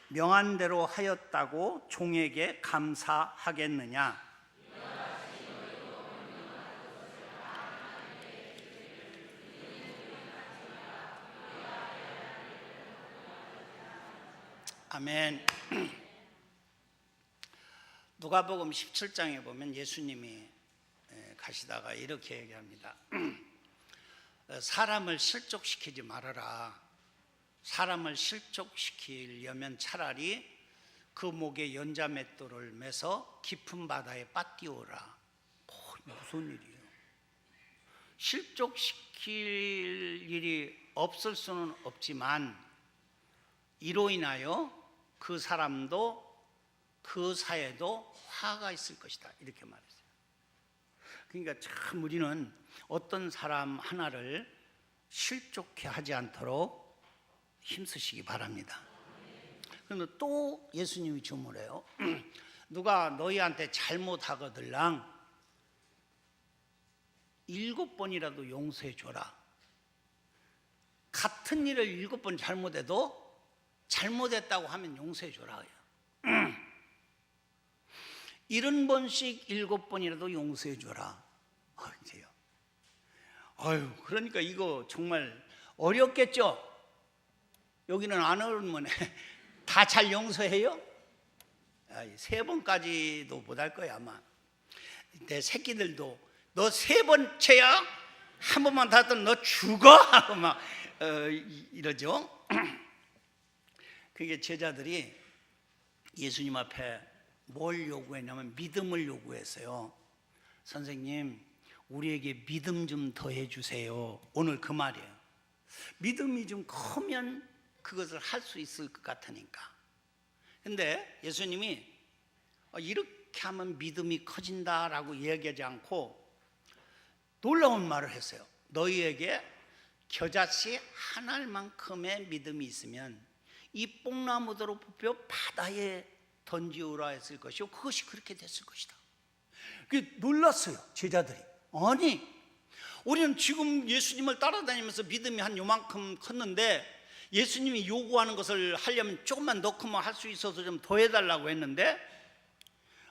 명한 대로 하였다고 종에게 감사하겠느냐? 아멘. 누가복음 17장에 보면 예수님이 가시다가 이렇게 얘기합니다. 사람을 실족시키지 말아라. 사람을 실족시키려면 차라리 그 목에 연자맷돌을 매서 깊은 바다에 빠띄워라. 무슨 일이에요? 실족시킬 일이 없을 수는 없지만 이로 인하여 그 사람도 그 사회도 화가 있을 것이다, 이렇게 말했어요. 그러니까 참 우리는 어떤 사람 하나를 실족해 하지 않도록 힘쓰시기 바랍니다. 그런데 또 예수님이 주문해요. 누가 너희한테 잘못하거들랑 7번이라도 용서해 줘라. 같은 일을 7번 잘못해도 잘못했다고 하면 용서해 줘라. 70번씩 7번이라도 용서해 줘라. 이제요. 그러니까 이거 정말 어렵겠죠? 여기는 안 어려우면 다 잘 용서해요? 3번까지도 못할 거야 아마. 내 새끼들도 너 3번째야? 한 번만 더 했더니 너 죽어? 하고 막 이러죠. 그게 제자들이 예수님 앞에 뭘 요구했냐면 믿음을 요구했어요. 선생님, 우리에게 믿음 좀 더해 주세요. 오늘 그 말이에요. 믿음이 좀 크면 그것을 할 수 있을 것 같으니까. 근데 예수님이 이렇게 하면 믿음이 커진다라고 이야기하지 않고 놀라운 말을 했어요. 너희에게 겨자씨 한 알만큼의 믿음이 있으면 이 뽕나무대로 뽑혀 바다에 던지오라 했을 것이요 그것이 그렇게 됐을 것이다. 놀랐어요 제자들이. 아니 우리는 지금 예수님을 따라다니면서 믿음이 한 요만큼 컸는데 예수님이 요구하는 것을 하려면 조금만 더 크면 할 수 있어서 좀 더 해달라고 했는데,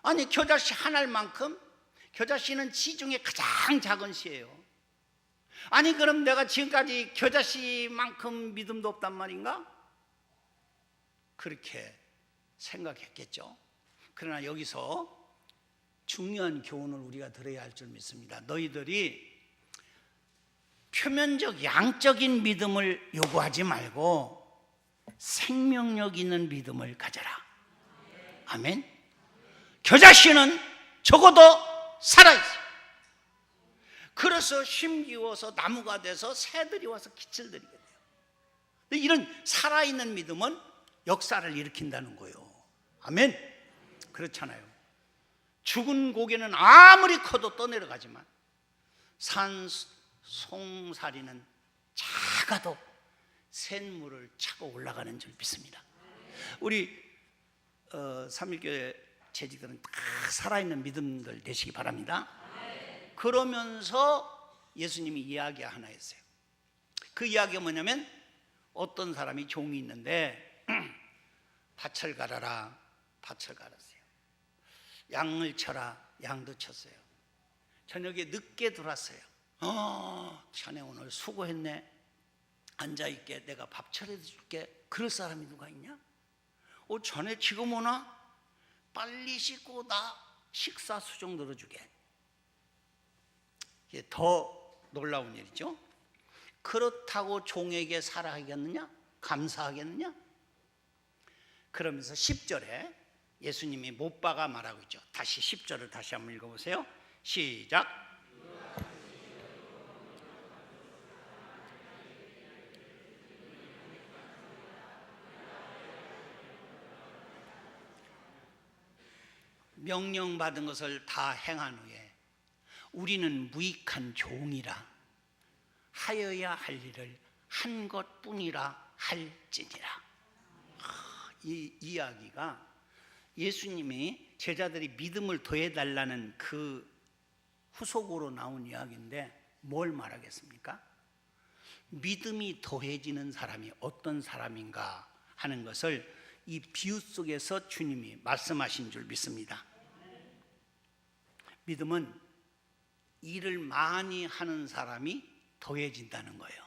아니 겨자씨 한 알만큼? 겨자씨는 씨 중에 가장 작은 씨예요. 아니 그럼 내가 지금까지 겨자씨만큼 믿음도 없단 말인가? 그렇게 생각했겠죠. 그러나 여기서 중요한 교훈을 우리가 들어야 할 줄 믿습니다. 너희들이 표면적 양적인 믿음을 요구하지 말고 생명력 있는 믿음을 가져라. 아멘. 겨자씨는 적어도 살아있어요. 그래서 힘기워서 나무가 돼서 새들이 와서 기침 들이게 돼요. 이런 살아있는 믿음은 역사를 일으킨다는 거예요. 아멘. 그렇잖아요. 죽은 고개는 아무리 커도 떠내려가지만 산 송사리는 작아도 샘물을 차고 올라가는 줄 믿습니다. 우리 삼일교회 재직들은 다 살아있는 믿음들 되시기 바랍니다. 그러면서 예수님이 이야기 하나 했어요. 그 이야기가 뭐냐면 어떤 사람이 종이 있는데 밭을 갈아라, 밭을 갈았어요. 양을 쳐라, 양도 쳤어요. 저녁에 늦게 들어왔어요. 자네 오늘 수고했네. 앉아있게, 내가 밥 차려줄게. 그럴 사람이 누가 있냐? 자네 지금 오나? 빨리 씻고 나 식사 수정 들어주게. 이게 더 놀라운 일이죠. 그렇다고 종에게 사랑하겠느냐? 감사하겠느냐? 그러면서 10절에 예수님이 못 박아 말하고 있죠. 다시 10절을 다시 한번 읽어보세요. 시작. 명령받은 것을 다 행한 후에 우리는 무익한 종이라 하여야 할 일을 한 것뿐이라 할지니라. 이 이야기가 예수님이 제자들이 믿음을 더해달라는 그 후속으로 나온 이야기인데 뭘 말하겠습니까? 믿음이 더해지는 사람이 어떤 사람인가 하는 것을 이 비유 속에서 주님이 말씀하신 줄 믿습니다. 믿음은 일을 많이 하는 사람이 더해진다는 거예요.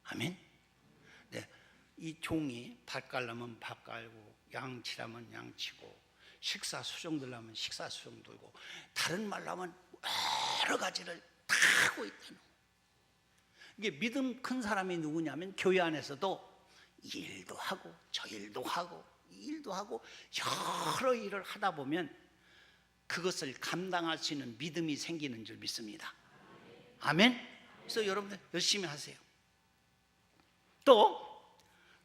아멘. 네, 이 종이 밭 갈라면 밭 갈고 양 치라면 양 치고 식사 수정 들라면 식사 수정 들고 다른 말로 하면 여러 가지를 다 하고 있다는 거예요. 이게 믿음 큰 사람이 누구냐면 교회 안에서도 이 일도 하고 저 일도 하고 이 일도 하고 여러 일을 하다 보면 그것을 감당할 수 있는 믿음이 생기는 줄 믿습니다. 아멘. 그래서 여러분들 열심히 하세요. 또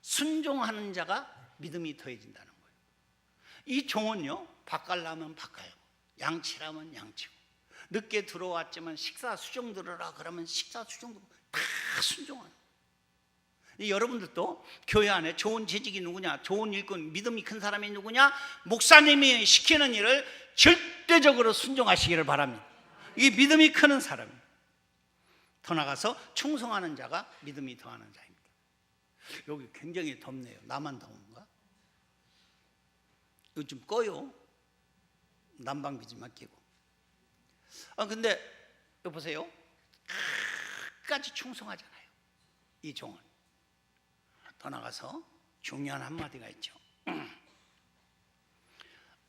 순종하는 자가 믿음이 더해진다는 거예요. 이 종은요, 밥 갈라면 밥 갈고 양치라면 양치고 늦게 들어왔지만 식사 수정 들으라 그러면 식사 수정 들고 다 순종하는 거예요. 여러분들도 교회 안에 좋은 재직이 누구냐, 좋은 일꾼, 믿음이 큰 사람이 누구냐, 목사님이 시키는 일을 절대적으로 순종하시기를 바랍니다. 이게 믿음이 크는 사람입니다. 더 나가서 충성하는 자가 믿음이 더하는 자입니다. 여기 굉장히 덥네요. 나만 더운가? 이거 좀 꺼요. 난방비 좀 아끼고. 근데 여기 보세요. 끝까지 충성하잖아요. 이 종은. 더 나가서 중요한 한마디가 있죠.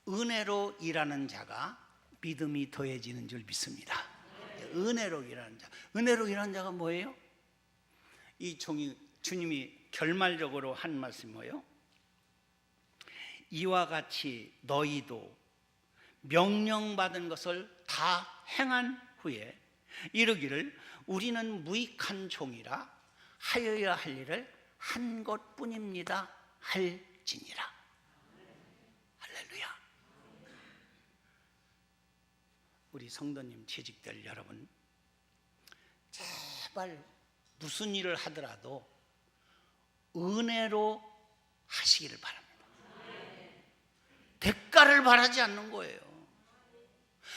은혜로 일하는 자가 믿음이 더해지는 줄 믿습니다. 은혜로 일하는 자. 은혜로 일하는 자가 뭐예요? 이 종이 주님이 결말적으로 한 말씀이 뭐예요? 이와 같이 너희도 명령받은 것을 다 행한 후에 이르기를 우리는 무익한 종이라 하여야 할 일을 한 것뿐입니다 할지니라. 할렐루야. 우리 성도님 재직들 여러분, 제발 무슨 일을 하더라도 은혜로 하시기를 바랍니다. 대가를 바라지 않는 거예요.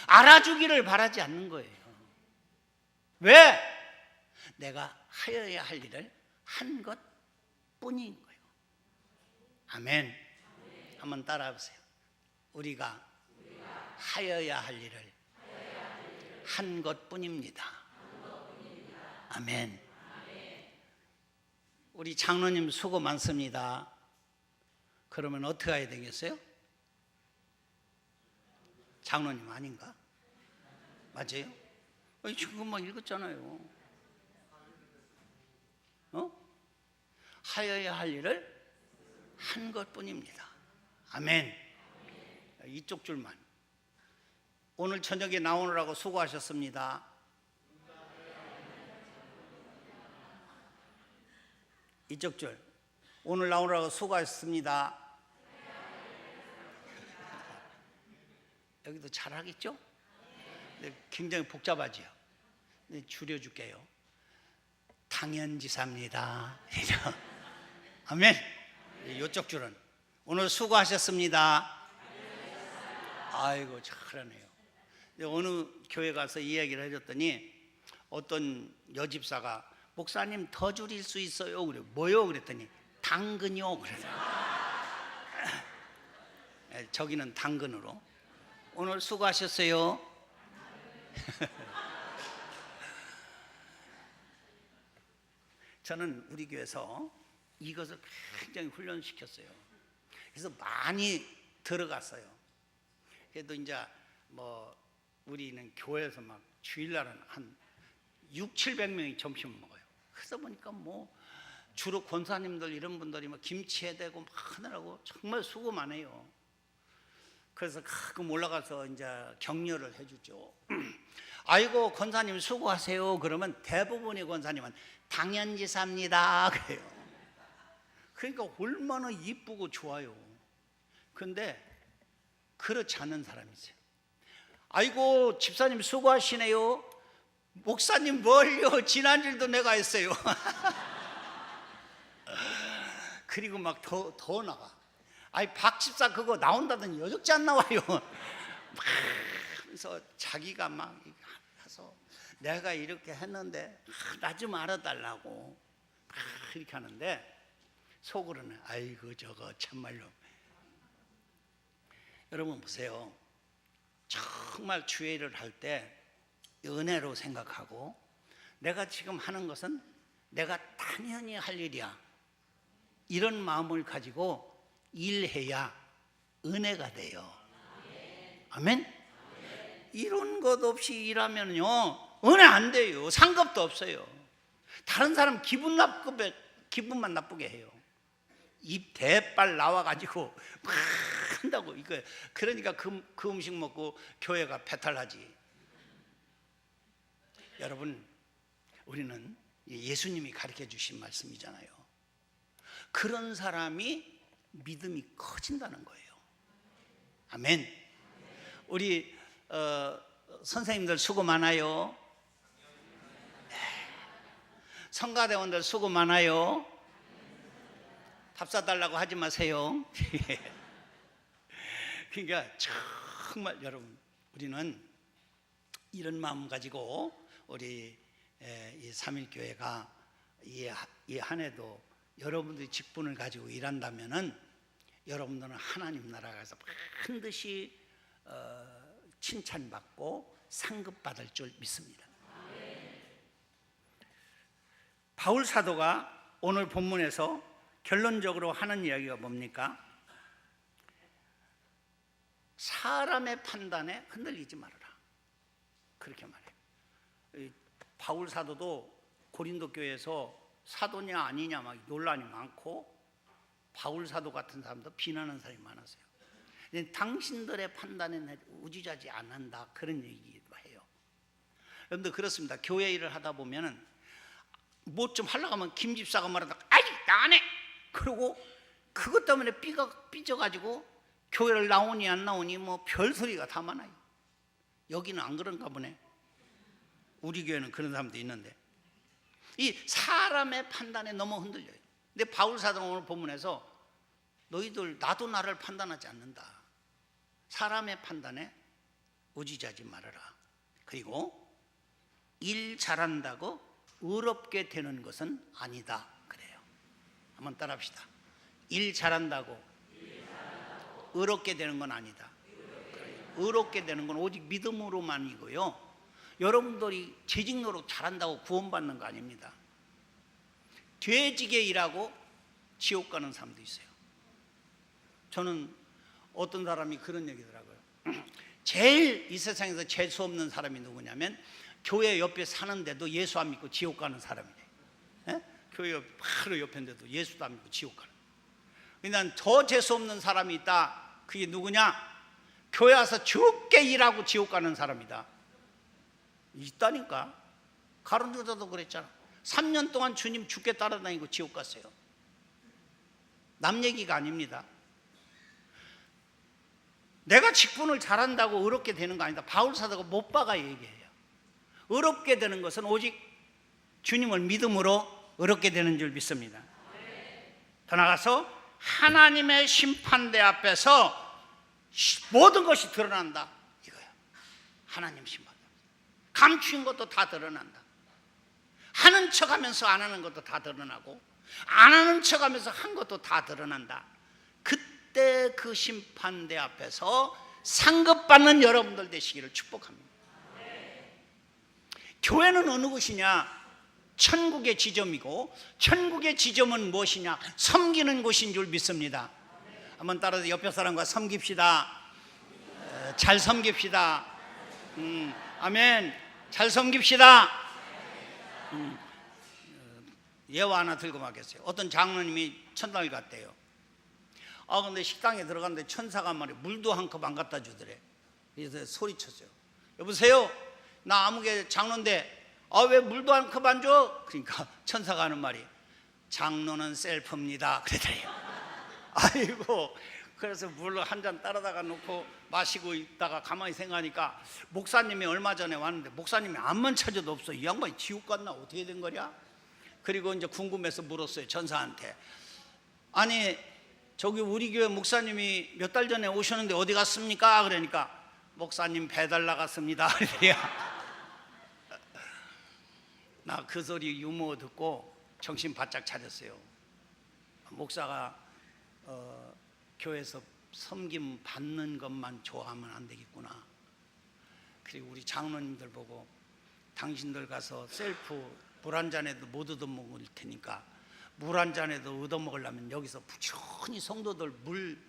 알아주기를 바라지 않는 거예요. 왜? 내가 하여야 할 일을 한 것뿐인 거예요. 아멘. 한번 따라해 보세요. 우리가 하여야 할 일을 한 것뿐입니다. 아멘. 우리 장로님 수고 많습니다. 그러면 어떻게 해야 되겠어요? 장로님 아닌가? 맞아요? 지금 금방 읽었잖아요. 하여야 할 일을 한 것뿐입니다. 아멘. 이쪽 줄만. 오늘 저녁에 나오느라고 수고하셨습니다. 이쪽 줄. 오늘 나오느라고 수고하셨습니다. 여기도 잘하겠죠? 굉장히 복잡하지요. 줄여줄게요. 당연지사입니다. 아멘. 이쪽 줄은 오늘 수고하셨습니다. 아이고 잘하네요. 어느 교회 가서 이야기를 해줬더니 어떤 여집사가 목사님 더 줄일 수 있어요? 그래. 뭐요? 그랬더니 당근요. 그래서 저기는 당근으로 오늘 수고하셨어요. 저는 우리 교회에서 이것을 굉장히 훈련시켰어요. 그래서 많이 들어갔어요. 그래도 이제 뭐 우리는 교회에서 막 주일날은 한 600~700명이 점심을 먹어요. 그러다 보니까 뭐 주로 권사님들 이런 분들이 막 김치 해대고 막 하느라고 정말 수고 많아요. 그래서 가끔 올라가서 이제 격려를 해주죠. 아이고 권사님 수고하세요. 그러면 대부분의 권사님은 당연지사입니다. 그래요. 그러니까 얼마나 이쁘고 좋아요. 그런데 그렇지 않은 사람이 있어요. 아이고 집사님 수고하시네요. 목사님 뭘요? 지난주도 내가 했어요. 그리고 막 더 나가. 아이 박 집사 그거 나온다더니 여적지 안 나와요. 막 하면서 자기가 막 가서 내가 이렇게 했는데 나 좀 알아달라고 막 이렇게 하는데 속으로는 아이고 저거 참말로. 여러분 보세요. 정말 주의를 할 때 은혜로 생각하고 내가 지금 하는 것은 내가 당연히 할 일이야. 이런 마음을 가지고 일해야 은혜가 돼요. 아멘? 이런 것 없이 일하면요 은혜 안 돼요. 상급도 없어요. 다른 사람 기분만 나쁘게 해요. 입 대빨 나와가지고 막 한다고 이거. 그러니까 그 음식 먹고 교회가 배탈나지. 여러분 우리는 예수님이 가르쳐 주신 말씀이잖아요. 그런 사람이 믿음이 커진다는 거예요. 아멘. 우리 선생님들 수고 많아요. 성가대원들 수고 많아요. 밥 사달라고 하지 마세요. 그러니까 정말 여러분 우리는 이런 마음 가지고 우리 이 삼일교회가 이 한 해도 여러분들이 직분을 가지고 일한다면은 여러분들은 하나님 나라 가서 반드시 칭찬받고 상급받을 줄 믿습니다. 바울 사도가 오늘 본문에서 결론적으로 하는 이야기가 뭡니까? 사람의 판단에 흔들리지 말아라. 그렇게 말해요. 바울 사도도 고린도 교회에서 사도냐 아니냐 막 논란이 많고 바울 사도 같은 사람도 비난하는 사람이 많았어요. 당신들의 판단에 우지자지 않는다 그런 얘기도 해요. 여러분들 그렇습니다. 교회 일을 하다 보면은 뭐 좀 하려고 하면 김 집사가 말하다 아이 나 안 해. 그러고 그것 때문에 삐져가지고 교회를 나오니 안 나오니 뭐 별소리가 다 많아요. 여기는 안 그런가 보네. 우리 교회는 그런 사람도 있는데 이 사람의 판단에 너무 흔들려요. 근데 바울 사도는 오늘 본문에서 너희들 나도 나를 판단하지 않는다. 사람의 판단에 우지자지 말아라. 그리고 일 잘한다고 의롭게 되는 것은 아니다. 그래요. 한번 따라합시다. 일 잘한다고 의롭게 되는 건 아니다. 의롭게 되는 건 오직 믿음으로만이고요. 여러분들이 재직 노력 잘한다고 구원받는 거 아닙니다. 돼지게 일하고 지옥 가는 사람도 있어요. 저는 어떤 사람이 그런 얘기더라고요. 제일 이 세상에서 재수 없는 사람이 누구냐면 교회 옆에 사는데도 예수 안 믿고 지옥 가는 사람이래. 교회 바로 옆인데도 예수도 안 믿고 지옥 가는. 그냥 더 재수 없는 사람이 있다. 그게 누구냐? 교회 와서 죽게 일하고 지옥 가는 사람이다. 있다니까. 가룟 유다도 그랬잖아. 3년 동안 주님 죽게 따라다니고 지옥 갔어요. 남 얘기가 아닙니다. 내가 직분을 잘한다고 어렵게 되는 거 아니다. 바울 사도가 못 박아 얘기해요. 어렵게 되는 것은 오직 주님을 믿음으로 어렵게 되는 줄 믿습니다. 더 나아가서 하나님의 심판대 앞에서 모든 것이 드러난다 이거야. 하나님 심판. 감추인 것도 다 드러난다. 하는 척하면서 안 하는 것도 다 드러나고, 안 하는 척하면서 한 것도 다 드러난다. 그때 그 심판대 앞에서 상급받는 여러분들 되시기를 축복합니다. 교회는 어느 곳이냐? 천국의 지점이고, 천국의 지점은 무엇이냐? 섬기는 곳인 줄 믿습니다. 한번 따라서 옆에 사람과 섬깁시다. 잘 섬깁시다. 아멘. 잘 섬깁시다. 예화 하나 들고 가겠어요. 어떤 장로님이 천당을 갔대요. 근데 식당에 들어갔는데 천사가 말이야 물도 한 컵 안 갖다 주더래. 그래서 소리쳤어요. 여보세요, 나 아무개 장로인데 왜 물도 한 컵 안 줘? 그러니까 천사가 하는 말이 장로는 셀프입니다 그랬더래요. 아이고, 그래서 물 한 잔 따라다가 놓고 마시고 있다가 가만히 생각하니까 목사님이 얼마 전에 왔는데 목사님이 암만 찾아도 없어. 이 양반이 지옥 갔나 어떻게 된 거냐? 그리고 이제 궁금해서 물었어요, 천사한테. 아니, 저기 우리 교회 목사님이 몇 달 전에 오셨는데 어디 갔습니까? 그러니까 목사님 배달 나갔습니다. 나 그 소리 유머 듣고 정신 바짝 차렸어요. 목사가 교회에서 섬김 받는 것만 좋아하면 안 되겠구나. 그리고 우리 장로님들 보고 당신들 가서 셀프 물 한 잔에도 못 얻어먹을 테니까 물 한 잔에도 얻어먹으려면 여기서 부지런히 성도들 물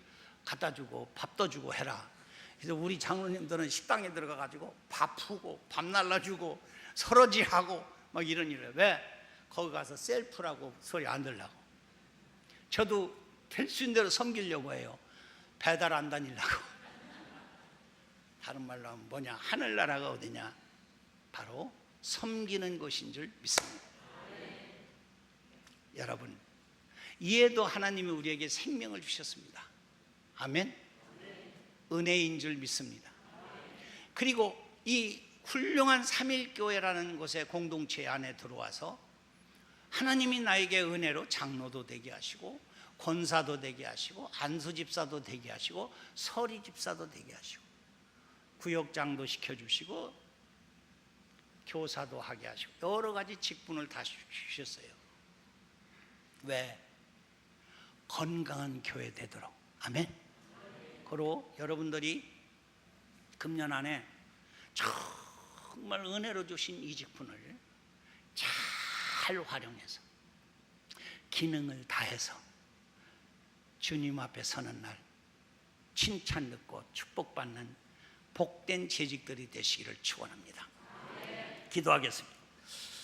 갖다 주고 밥도 주고 해라. 그래서 우리 장로님들은 식당에 들어가 가지고 밥 푸고 밥 날라주고 설거지하고 막 이런 일을. 왜? 거기 가서 셀프라고 소리 안 들라고. 저도 될 수 있는 대로 섬기려고 해요. 배달 안 다니려고. 다른 말로 하면 뭐냐? 하늘나라가 어디냐? 바로 섬기는 것인 줄 믿습니다. 여러분, 이에도 하나님이 우리에게 생명을 주셨습니다. 아멘. 은혜인 줄 믿습니다. 그리고 이 훌륭한 삼일교회라는 곳의 공동체 안에 들어와서 하나님이 나에게 은혜로 장로도 되게 하시고 권사도 되게 하시고 안수집사도 되게 하시고 서리집사도 되게 하시고 구역장도 시켜주시고 교사도 하게 하시고 여러 가지 직분을 다 주셨어요. 왜? 건강한 교회 되도록. 아멘. 그리고 여러분들이 금년 안에 정말 은혜로 주신 이 직분을 잘 활용해서 기능을 다해서 주님 앞에 서는 날 칭찬 듣고 축복받는 복된 재직들이 되시기를 축원합니다. 기도하겠습니다.